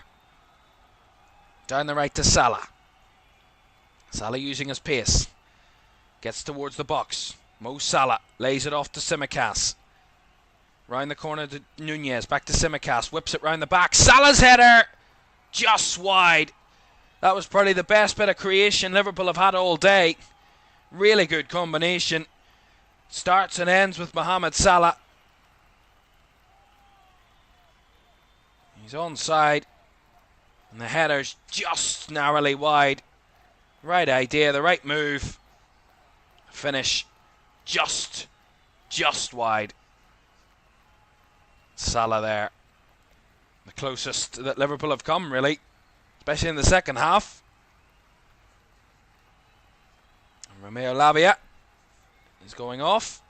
Down the right to Salah. Salah using his pace. Gets towards the box. Mo Salah lays it off to Tsimikas. Round the corner to Nunez. Back to Tsimikas. Whips it round the back. Salah's header! Just wide. That was probably the best bit of creation Liverpool have had all day. Really good combination. Starts and ends with Mohamed Salah. He's onside. And the header's just narrowly wide. Right idea, the right move. Finish just wide. Salah there. The closest that Liverpool have come, really. Especially in the second half. And Romeo Lavia is going off.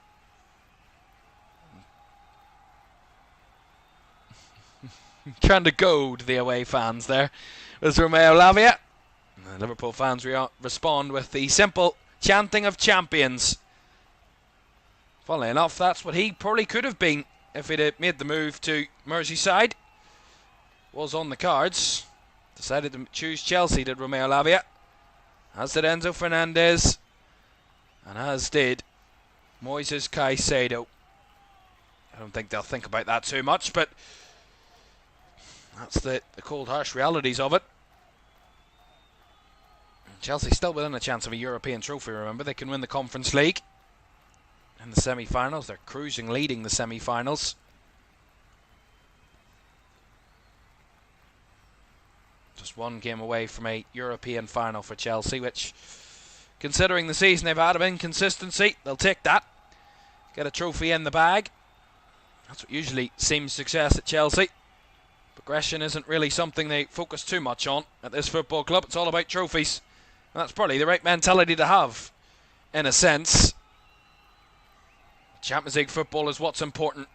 Trying to goad the away fans there. There's Romeo Lavia. And the Liverpool fans respond with the simple chanting of champions. Funnily enough, that's what he probably could have been if he'd have made the move to Merseyside. Was on the cards. Decided to choose Chelsea, did Romeo Lavia. As did Enzo Fernandez. And as did Moises Caicedo. I don't think they'll think about that too much, but that's the cold, harsh realities of it. Chelsea still within a chance of a European trophy, remember. They can win the Conference League in the semi-finals. They're cruising, leading the semi-finals. Just one game away from a European final for Chelsea, which, considering the season they've had of inconsistency, they'll take that. Get a trophy in the bag. That's what usually seems success at Chelsea. Progression isn't really something they focus too much on at this football club. It's all about trophies. And that's probably the right mentality to have, in a sense. Champions League football is what's important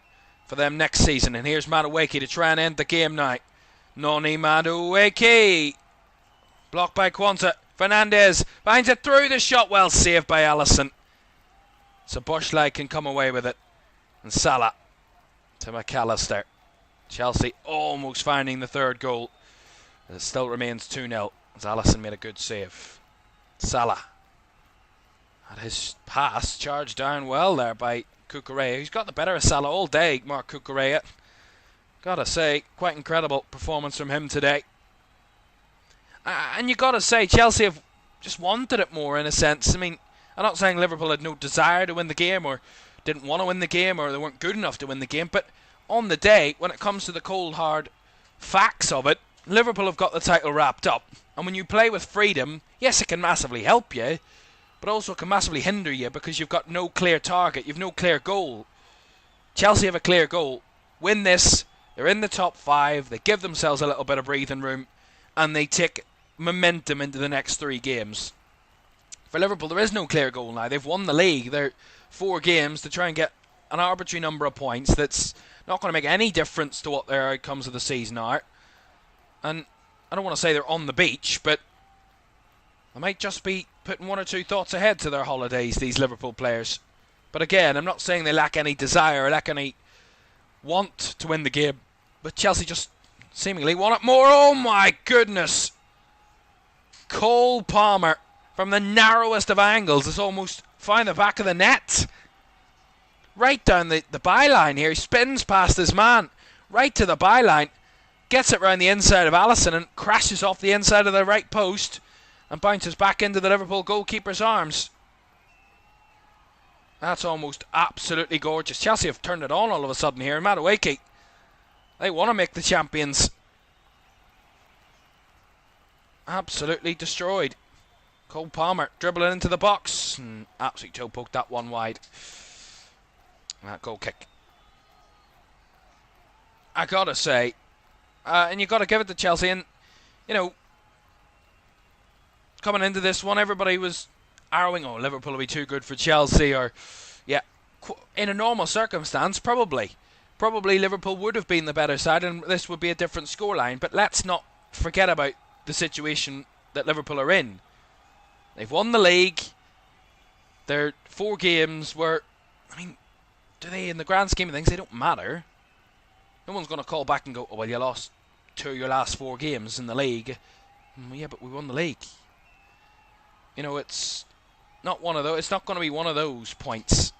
for them next season. And here's Madueke to try and end the game now. Noni Madueke. Blocked by Quanta. Fernandez finds it through the shot. Well saved by Alisson. So Boschlei can come away with it. And Salah to McAllister. Chelsea almost finding the third goal. It still remains 2-0 as Alisson made a good save. Salah had his pass charged down well there by Cucurella. He's got the better of Salah all day, Mark Cucurella. Gotta say, quite incredible performance from him today. And you gotta say, Chelsea have just wanted it more in a sense. I mean, I'm not saying Liverpool had no desire to win the game or didn't want to win the game or they weren't good enough to win the game, but on the day, when it comes to the cold hard facts of it, Liverpool have got the title wrapped up. And when you play with freedom, yes, it can massively help you, but also it can massively hinder you because you've got no clear target, you've no clear goal. Chelsea have a clear goal. Win this, they're in the top 5, they give themselves a little bit of breathing room, and they take momentum into the next 3 games. For Liverpool, there is no clear goal now. They've won the league. They're 4 games to try and get an arbitrary number of points that's not going to make any difference to what their outcomes of the season are. And I don't want to say they're on the beach, but they might just be putting 1 or 2 thoughts ahead to their holidays, these Liverpool players. But again, I'm not saying they lack any desire or lack any want to win the game, but Chelsea just seemingly want it more. Oh my goodness! Cole Palmer, from the narrowest of angles, has almost found the back of the net. Right down the byline here. He spins past his man, right to the byline, gets it round the inside of Alisson and crashes off the inside of the right post and bounces back into the Liverpool goalkeeper's arms. That's almost absolutely gorgeous. Chelsea have turned it on all of a sudden here. Madueke, they want to make the champions. Absolutely destroyed. Cole Palmer dribbling into the box. Absolutely toe poked that one wide. That goal kick. I gotta say, and you gotta give it to Chelsea. And you know, coming into this one, everybody was arrowing, "Oh, Liverpool will be too good for Chelsea," or yeah, in a normal circumstance, probably Liverpool would have been the better side, and this would be a different scoreline. But let's not forget about the situation that Liverpool are in. They've won the league. Their 4 games were, I mean, do they, in the grand scheme of things, they don't matter. No one's going to call back and go, "Oh, well, you lost 2 of your last 4 games in the league." Yeah, but we won the league. You know, it's not one of those. It's not going to be one of those points.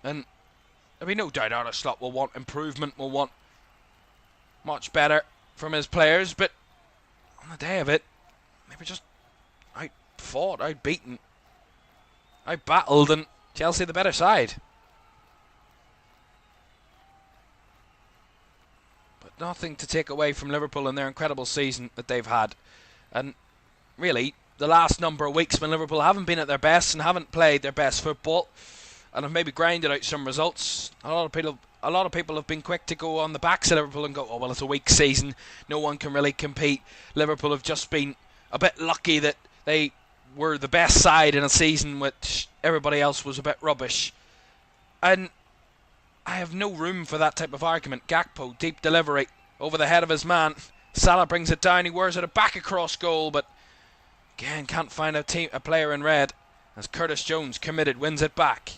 And there'll be no doubt Arne Slot will want improvement, will want much better from his players, but on the day of it, they were just out-fought, out-beaten, out-battled, and Chelsea the better side. But nothing to take away from Liverpool and their incredible season that they've had. And really, the last number of weeks when Liverpool haven't been at their best and haven't played their best football and have maybe grinded out some results, a lot of people have been quick to go on the backs of Liverpool and go, "Oh, well, it's a weak season, no one can really compete." Liverpool have just been a bit lucky that they were the best side in a season which everybody else was a bit rubbish. And I have no room for that type of argument. Gakpo, deep delivery over the head of his man. Salah brings it down, he wears it back across goal, but again can't find a player in red as Curtis Jones, committed, wins it back.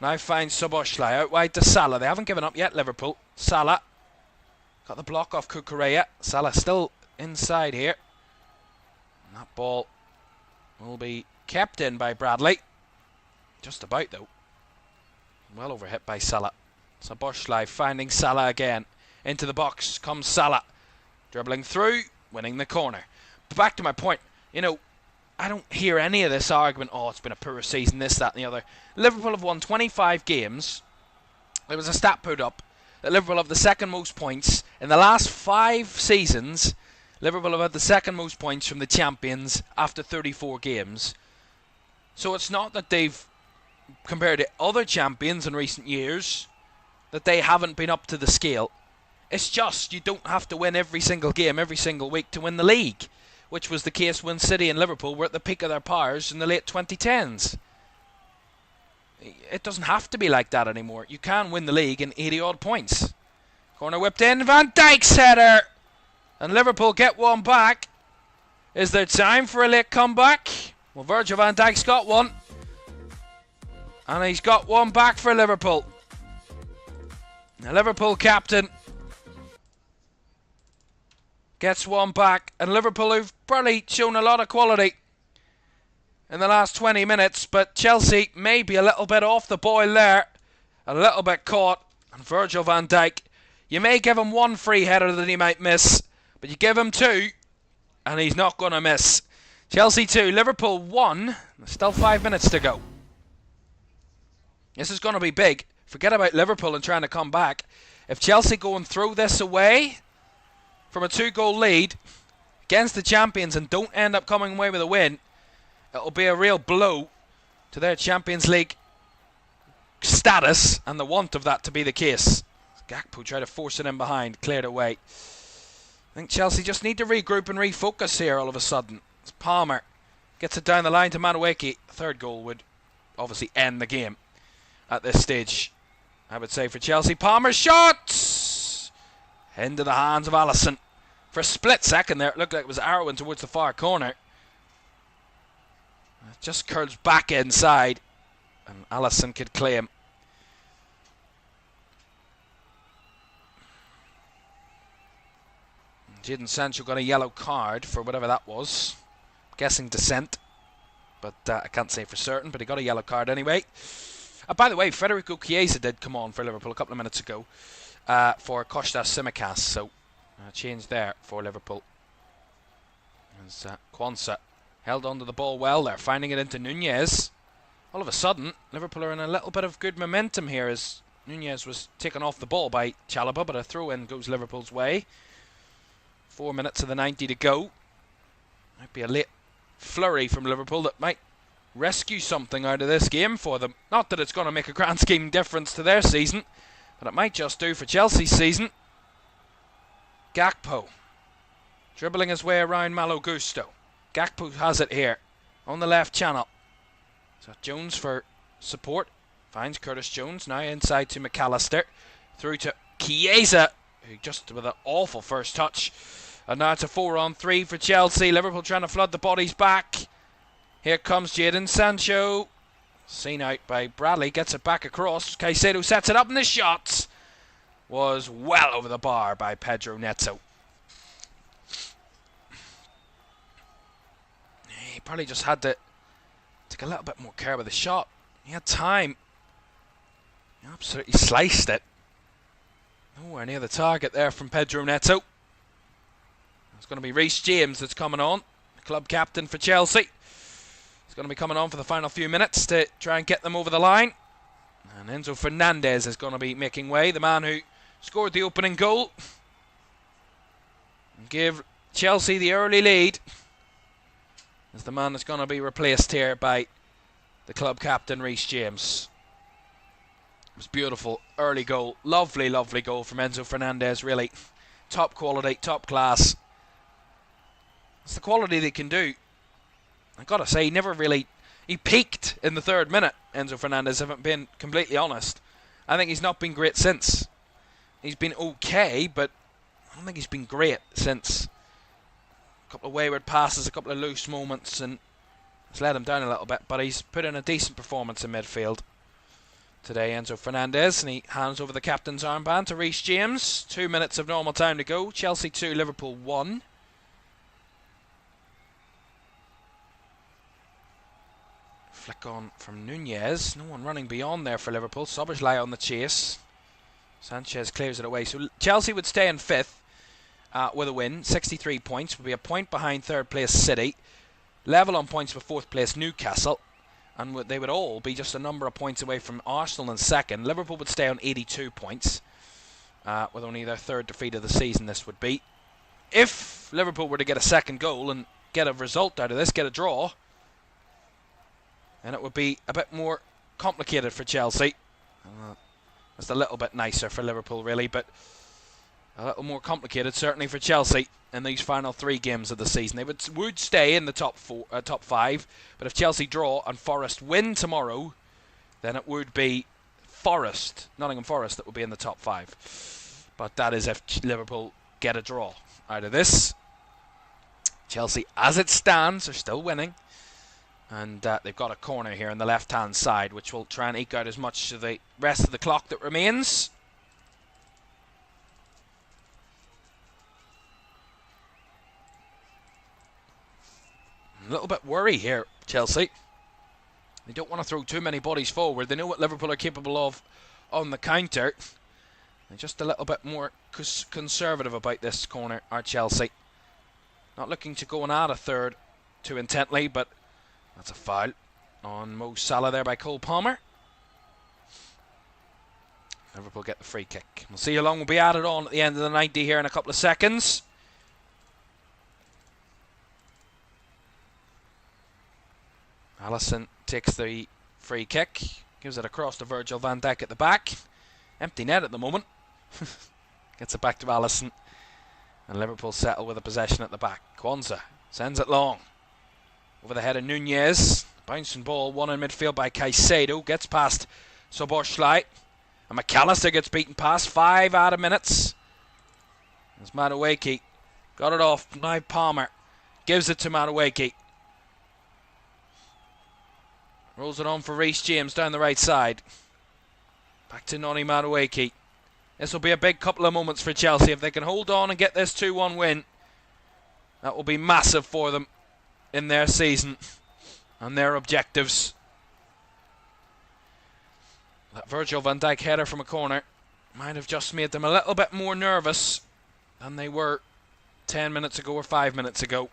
Now finds Szoboszlai out wide to Salah. They haven't given up yet, Liverpool. Salah got the block off Cucurella. Salah still inside here. That ball will be kept in by Bradley. Just about, though. Well overhit by Salah. Szoboszlai finding Salah again. Into the box comes Salah. Dribbling through, winning the corner. But back to my point, you know, I don't hear any of this argument, oh, it's been a poor season, this, that and the other. Liverpool have won 25 games. There was a stat put up that Liverpool have the second most points. In the last 5 seasons, Liverpool have had the second most points from the champions after 34 games. So it's not that they've, compared to other champions in recent years, that they haven't been up to the scale. It's just you don't have to win every single game, every single week to win the league, which was the case when City and Liverpool were at the peak of their powers in the late 2010s. It doesn't have to be like that anymore. You can win the league in 80-odd points. Corner whipped in, Van Dijk's header! And Liverpool get one back. Is there time for a late comeback? Well, Virgil van Dijk's got one. And he's got one back for Liverpool. The Liverpool captain gets one back. And Liverpool, who've probably shown a lot of quality in the last 20 minutes, but Chelsea may be a little bit off the boil there. A little bit caught. And Virgil van Dijk, you may give him one free header that he might miss, but you give him 2 and he's not going to miss. Chelsea 2, Liverpool 1. There's still 5 minutes to go. This is going to be big. Forget about Liverpool and trying to come back. If Chelsea go and throw this away from a 2-goal lead against the champions and don't end up coming away with a win, it'll be a real blow to their Champions League status and the want of that to be the case. Gakpo tried to force it in behind, cleared away. I think Chelsea just need to regroup and refocus here all of a sudden. As Palmer gets it down the line to Madueke. Third goal would obviously end the game at this stage, I would say, for Chelsea. Palmer's shot! Into the hands of Alisson. For a split second there, it looked like it was arrowing towards the far corner. It just curls back inside, and Alisson could claim. Jadon Sancho got a yellow card for whatever that was. I'm guessing dissent, but I can't say for certain, but he got a yellow card anyway. By the way, Federico Chiesa did come on for Liverpool a couple of minutes ago for Kostas Tsimikas, so change there for Liverpool. As Quansah held onto the ball well there, finding it into Nunez. All of a sudden, Liverpool are in a little bit of good momentum here as Nunez was taken off the ball by Chalobah, but a throw-in goes Liverpool's way. 4 minutes of the 90 to go. Might be a late flurry from Liverpool that might rescue something out of this game for them. Not that it's going to make a grand scheme difference to their season, but it might just do for Chelsea's season. Gakpo dribbling his way around Malo Gusto. Gakpo has it here on the left channel. So Jones for support. Finds Curtis Jones now inside to McAllister. Through to Chiesa, who just with an awful first touch. And now it's a 4-on-3 for Chelsea. Liverpool trying to flood the bodies back. Here comes Jadon Sancho. Seen out by Bradley. Gets it back across. Caicedo sets it up, and the shot was well over the bar by Pedro Neto. He probably just had to take a little bit more care with the shot. He had time. He absolutely sliced it. Nowhere near the target there from Pedro Neto. It's going to be Reece James that's coming on, the club captain for Chelsea. He's going to be coming on for the final few minutes to try and get them over the line. And Enzo Fernandez is going to be making way, the man who scored the opening goal and gave Chelsea the early lead. Is the man that's going to be replaced here by the club captain Reece James. It was beautiful early goal, lovely goal from Enzo Fernandez, really top quality, top class. It's the quality they can do. I've got to say, he peaked in the 3rd minute, Enzo Fernandez, if I'm being completely honest. I think he's not been great since. He's been okay, but I don't think he's been great since. A couple of wayward passes, a couple of loose moments, and it's let him down a little bit, but he's put in a decent performance in midfield today, Enzo Fernandez, and he hands over the captain's armband to Reece James. 2 minutes of normal time to go. Chelsea 2, Liverpool 1. Flick on from Nunez. No one running beyond there for Liverpool. Szoboszlai on the chase. Sanchez clears it away. So Chelsea would stay in 5th with a win. 63 points. Would be a point behind 3rd place City. Level on points with 4th place Newcastle. And they would all be just a number of points away from Arsenal in 2nd. Liverpool would stay on 82 points. With only their 3rd defeat of the season, this would be. If Liverpool were to get a 2nd goal and get a result out of this, get a draw, then it would be a bit more complicated for Chelsea. Just a little bit nicer for Liverpool, really, but a little more complicated, certainly for Chelsea in these final 3 games of the season. They would stay in the top 5, but if Chelsea draw and Forest win tomorrow, then it would be Nottingham Forest, that would be in the top 5. But that is if Liverpool get a draw out of this. Chelsea, as it stands, are still winning. And they've got a corner here on the left-hand side, which will try and eke out as much of the rest of the clock that remains. A little bit worry here, Chelsea. They don't want to throw too many bodies forward. They know what Liverpool are capable of on the counter. They're just a little bit more conservative about this corner, are Chelsea. Not looking to go and add a third too intently, but that's a foul on Mo Salah there by Cole Palmer. Liverpool get the free kick. We'll see how long will be added on at the end of the 90 here in a couple of seconds. Alisson takes the free kick, gives it across to Virgil van Dijk at the back. Empty net at the moment. Gets it back to Alisson. And Liverpool settle with a possession at the back. Kwanzaa sends it long. Over the head of Nunez. Bouncing ball, won in midfield by Caicedo. Gets past Szoboszlai. And McAllister gets beaten past. 5 out of minutes. There's Madueke. Got it off. Now Palmer. Gives it to Madueke. Rolls it on for Reece James down the right side. Back to Noni Madueke. This will be a big couple of moments for Chelsea. If they can hold on and get this 2-1 win, that will be massive for them in their season and their objectives. That Virgil van Dijk header from a corner might have just made them a little bit more nervous than they were 10 minutes ago or 5 minutes ago.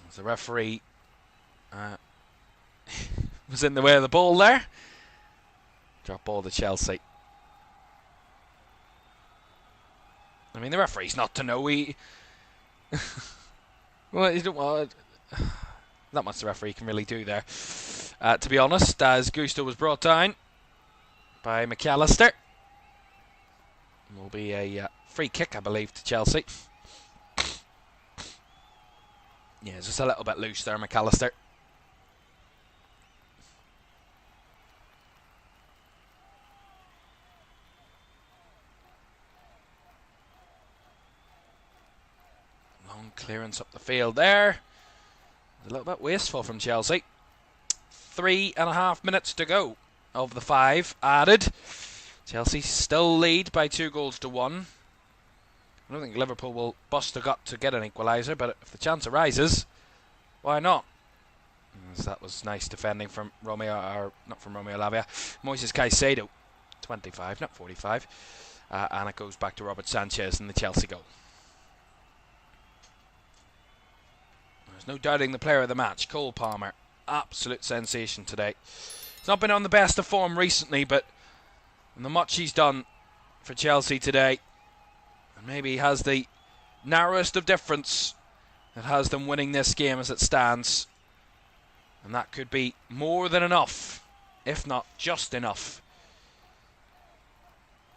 As the referee was in the way of the ball there. Drop ball to Chelsea. I mean, the referee's not to know. Well, you don't want not much the referee can really do there, to be honest, as Gusto was brought down by McAllister. Will be a free kick, I believe, to Chelsea. Yeah, just a little bit loose there, McAllister. Clearance up the field there. A little bit wasteful from Chelsea. 3.5 minutes to go of the 5 added. Chelsea still lead by 2-1. I don't think Liverpool will bust a gut to get an equaliser, but if the chance arises, why not? As that was nice defending from not from Romeo Lavia, Moises Caicedo. 25, not 45. And it goes back to Robert Sanchez in the Chelsea goal. There's no doubting the player of the match, Cole Palmer. Absolute sensation today. He's not been on the best of form recently, but in the much he's done for Chelsea today, and maybe he has the narrowest of difference that has them winning this game as it stands. And that could be more than enough, if not just enough,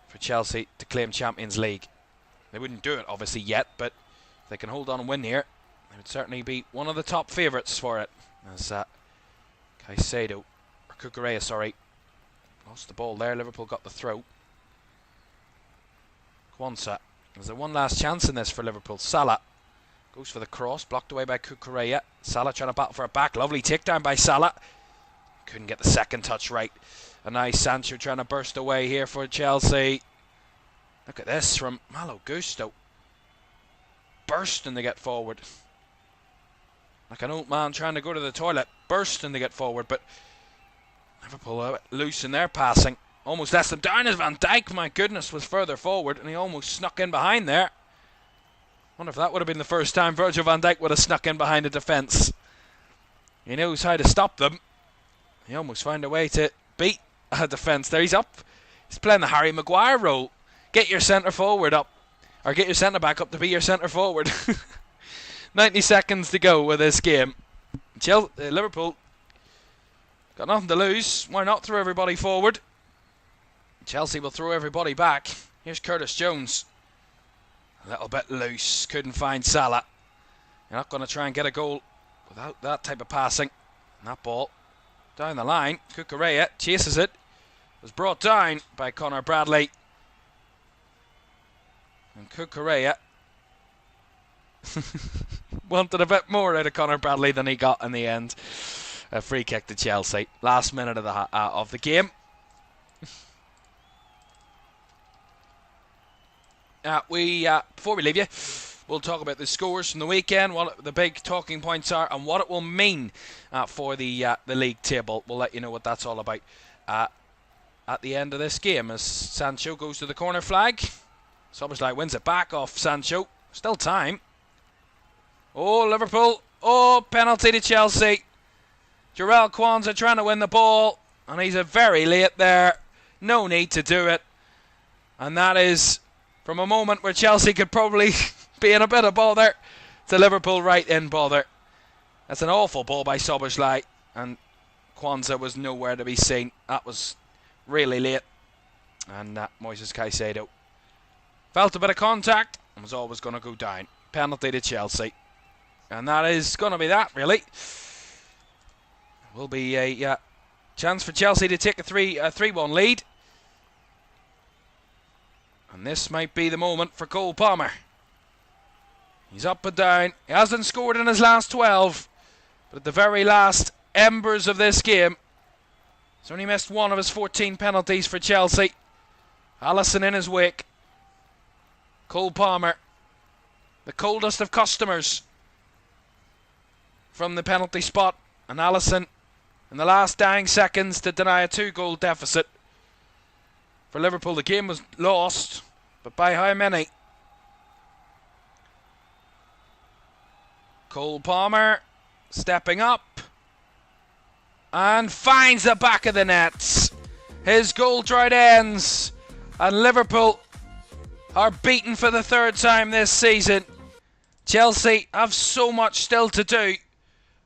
for Chelsea to claim Champions League. They wouldn't do it, obviously, yet, but if they can hold on and win here, they would certainly be one of the top favourites for it. As Caicedo, or Cucurella, sorry, lost the ball there. Liverpool got the throw. Kwanzaa. There's a one last chance in this for Liverpool. Salah goes for the cross, blocked away by Cucurella. Salah trying to battle for it back. Lovely takedown by Salah. Couldn't get the second touch right. A nice Sancho trying to burst away here for Chelsea. Look at this from Malo Gusto. Bursting to get forward. like an old man trying to go to the toilet, bursting to get forward, but Liverpool loose in their passing. Almost let them down as Van Dijk, my goodness, was further forward, and he almost snuck in behind there. Wonder if that would have been the first time Virgil van Dijk would have snuck in behind a defence. He knows how to stop them. He almost found a way to beat a defence there. He's up. He's playing the Harry Maguire role. Get your centre forward up, or get your centre back up to be your centre forward. 90 seconds to go with this game. Liverpool got nothing to lose. Why not throw everybody forward? Chelsea will throw everybody back. Here's Curtis Jones. A little bit loose. Couldn't find Salah. You're not going to try and get a goal without that type of passing. And that ball down the line. Cucurella chases it. Was brought down by Connor Bradley. And Cucurella wanted a bit more out of Connor Bradley than he got in the end. A free kick to Chelsea. Last minute of the game. Before we leave you, we'll talk about the scores from the weekend, what the big talking points are, and what it will mean for the league table. We'll let you know what that's all about at the end of this game as Sancho goes to the corner flag. Szoboszlai wins it back off Sancho. Still time. Oh, Liverpool. Oh, penalty to Chelsea. Jarell Quansah trying to win the ball, and he's very late there. No need to do it. And that is from a moment where Chelsea could probably be in a bit of bother to Liverpool right in bother. That's an awful ball by Szoboszlai, and Quansah was nowhere to be seen. That was really late. And Moises Caicedo felt a bit of contact and was always going to go down. Penalty to Chelsea. And that is going to be that, really. Will be a chance for Chelsea to take a 3-1 lead. And this might be the moment for Cole Palmer. He's up and down. He hasn't scored in his last 12. But at the very last embers of this game, he's only missed one of his 14 penalties for Chelsea. Alisson in his wake. Cole Palmer, the coldest of customers from the penalty spot. And Alisson in the last dying seconds to deny a 2-goal deficit. For Liverpool, the game was lost, but by how many? Cole Palmer stepping up and finds the back of the nets. His goal drought ends, and Liverpool are beaten for the third time this season. Chelsea have so much still to do,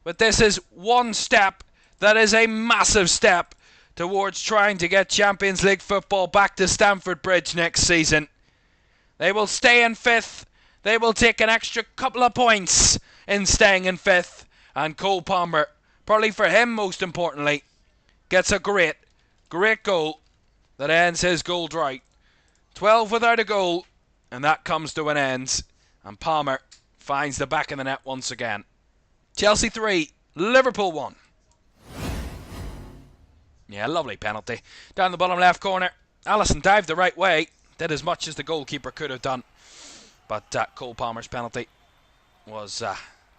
but this is one step that is a massive step towards trying to get Champions League football back to Stamford Bridge next season. They will stay in 5th. They will take an extra couple of points in staying in 5th. And Cole Palmer, probably for him most importantly, gets a great goal that ends his goal drought. 12 without a goal, and that comes to an end. And Palmer finds the back of the net once again. Chelsea 3, Liverpool 1. Yeah, lovely penalty. Down the bottom left corner. Alisson dived the right way. Did as much as the goalkeeper could have done. But Cole Palmer's penalty was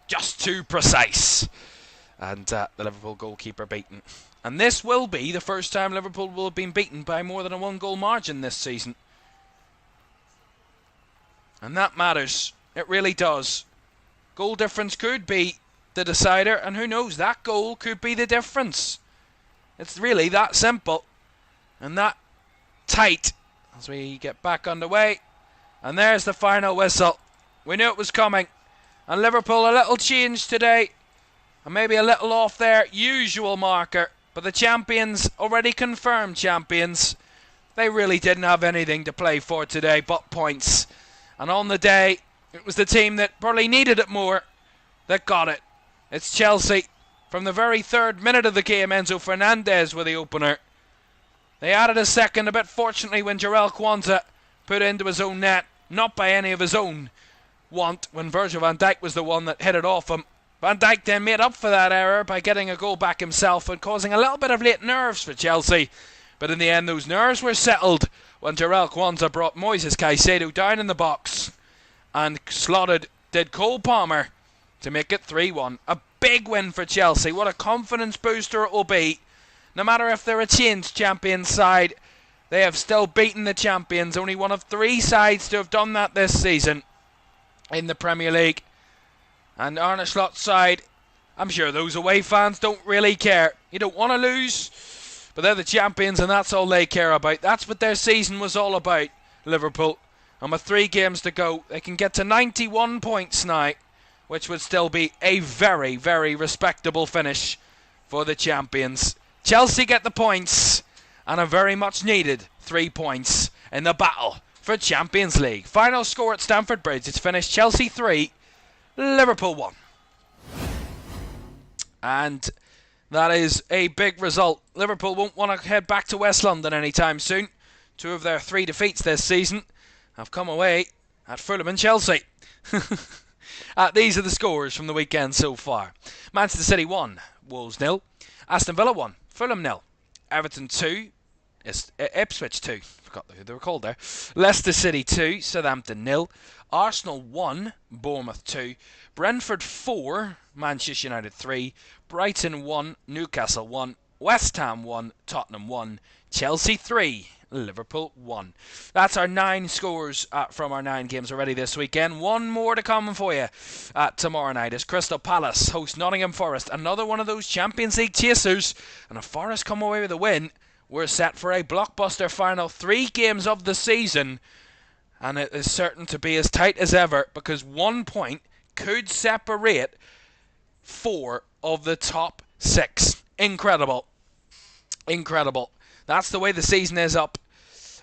just too precise. And the Liverpool goalkeeper beaten. And this will be the first time Liverpool will have been beaten by more than a 1-goal margin this season. And that matters. It really does. Goal difference could be the decider. And who knows, that goal could be the difference. It's really that simple and that tight as we get back underway. And there's the final whistle. We knew it was coming. And Liverpool a little changed today. And maybe a little off their usual marker. But the champions, already confirmed champions, they really didn't have anything to play for today but points. And on the day, it was the team that probably needed it more that got it. It's Chelsea. From the very third minute of the game, Enzo Fernandez with the opener. They added a second, a bit fortunately, when Jarell Quansah put into his own net. Not by any of his own want, when Virgil van Dijk was the one that hit it off him. Van Dijk then made up for that error by getting a goal back himself and causing a little bit of late nerves for Chelsea. But in the end, those nerves were settled when Jarell Quansah brought Moises Caicedo down in the box and slotted did Cole Palmer to make it 3-1. A big win for Chelsea. What a confidence booster it will be. No matter if they're a changed Champions side, they have still beaten the champions. Only one of 3 sides to have done that this season in the Premier League. And Arne Slot's side, I'm sure those away fans don't really care. You don't want to lose, but they're the champions and that's all they care about. That's what their season was all about, Liverpool. And with 3 games to go, they can get to 91 points now, which would still be a very, very respectable finish for the champions. Chelsea get the points, and a very much needed 3 points in the battle for Champions League. Final score at Stamford Bridge, it's finished Chelsea 3, Liverpool 1. And that is a big result. Liverpool won't want to head back to West London anytime soon. 2 of their 3 defeats this season have come away at Fulham and Chelsea. These are the scores from the weekend so far. Manchester City 1, Wolves 0. Aston Villa 1, Fulham 0. Everton 2, Ipswich 2. Forgot who they were called there. Leicester City 2, Southampton 0. Arsenal 1, Bournemouth 2. Brentford 4, Manchester United 3. Brighton 1, Newcastle 1. West Ham 1, Tottenham 1. Chelsea 3, Liverpool 1. That's our 9 scores from our 9 games already this weekend. 1 more to come for you tomorrow night as Crystal Palace host Nottingham Forest. Another one of those Champions League chasers. And if Forest come away with a win, we're set for a blockbuster final 3 games of the season. And it is certain to be as tight as ever because 1 point could separate 4 of the top 6. Incredible. Incredible. That's the way the season is up.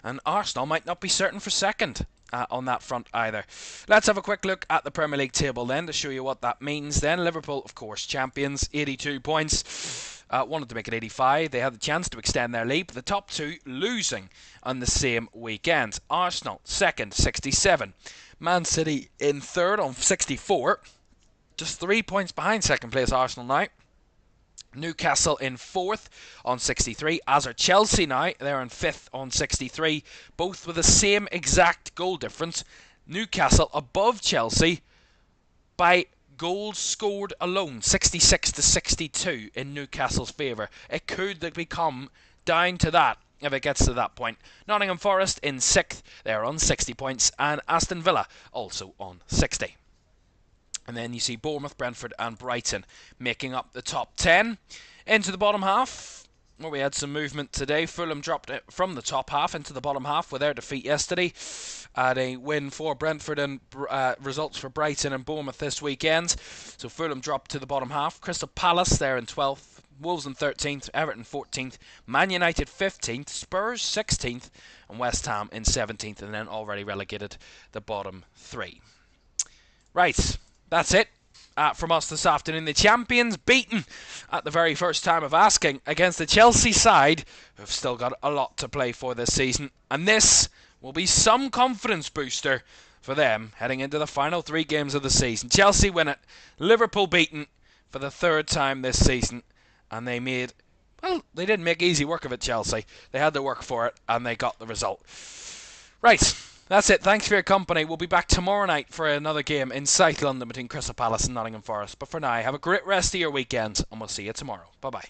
And Arsenal might not be certain for second on that front either. Let's have a quick look at the Premier League table then to show you what that means then. Liverpool, of course, champions, 82 points. Wanted to make it 85. They had the chance to extend their lead, but the top 2 losing on the same weekend. Arsenal, second, 67. Man City in third on 64. Just 3 points behind second place Arsenal now. Newcastle in 4th on 63, as are Chelsea now. They're in 5th on 63, both with the same exact goal difference. Newcastle above Chelsea by goals scored alone, 66 to 62 in Newcastle's favour. It could become down to that if it gets to that point. Nottingham Forest in 6th, they're on 60 points, and Aston Villa also on 60. And then you see Bournemouth, Brentford and Brighton making up the top 10. Into the bottom half, where we had some movement today. Fulham dropped it from the top half into the bottom half with their defeat yesterday. Had a win for Brentford and results for Brighton and Bournemouth this weekend. So Fulham dropped to the bottom half. Crystal Palace there in 12th. Wolves in 13th. Everton 14th. Man United 15th. Spurs 16th. And West Ham in 17th. And then already relegated the bottom 3. Right. That's it from us this afternoon. The champions beaten at the very first time of asking against the Chelsea side, who've still got a lot to play for this season. And this will be some confidence booster for them heading into the final 3 games of the season. Chelsea win it. Liverpool beaten for the 3rd time this season. And they didn't make easy work of it, Chelsea. They had to work for it, and they got the result. Right. That's it. Thanks for your company. We'll be back tomorrow night for another game in South London between Crystal Palace and Nottingham Forest. But for now, have a great rest of your weekend, and we'll see you tomorrow. Bye-bye.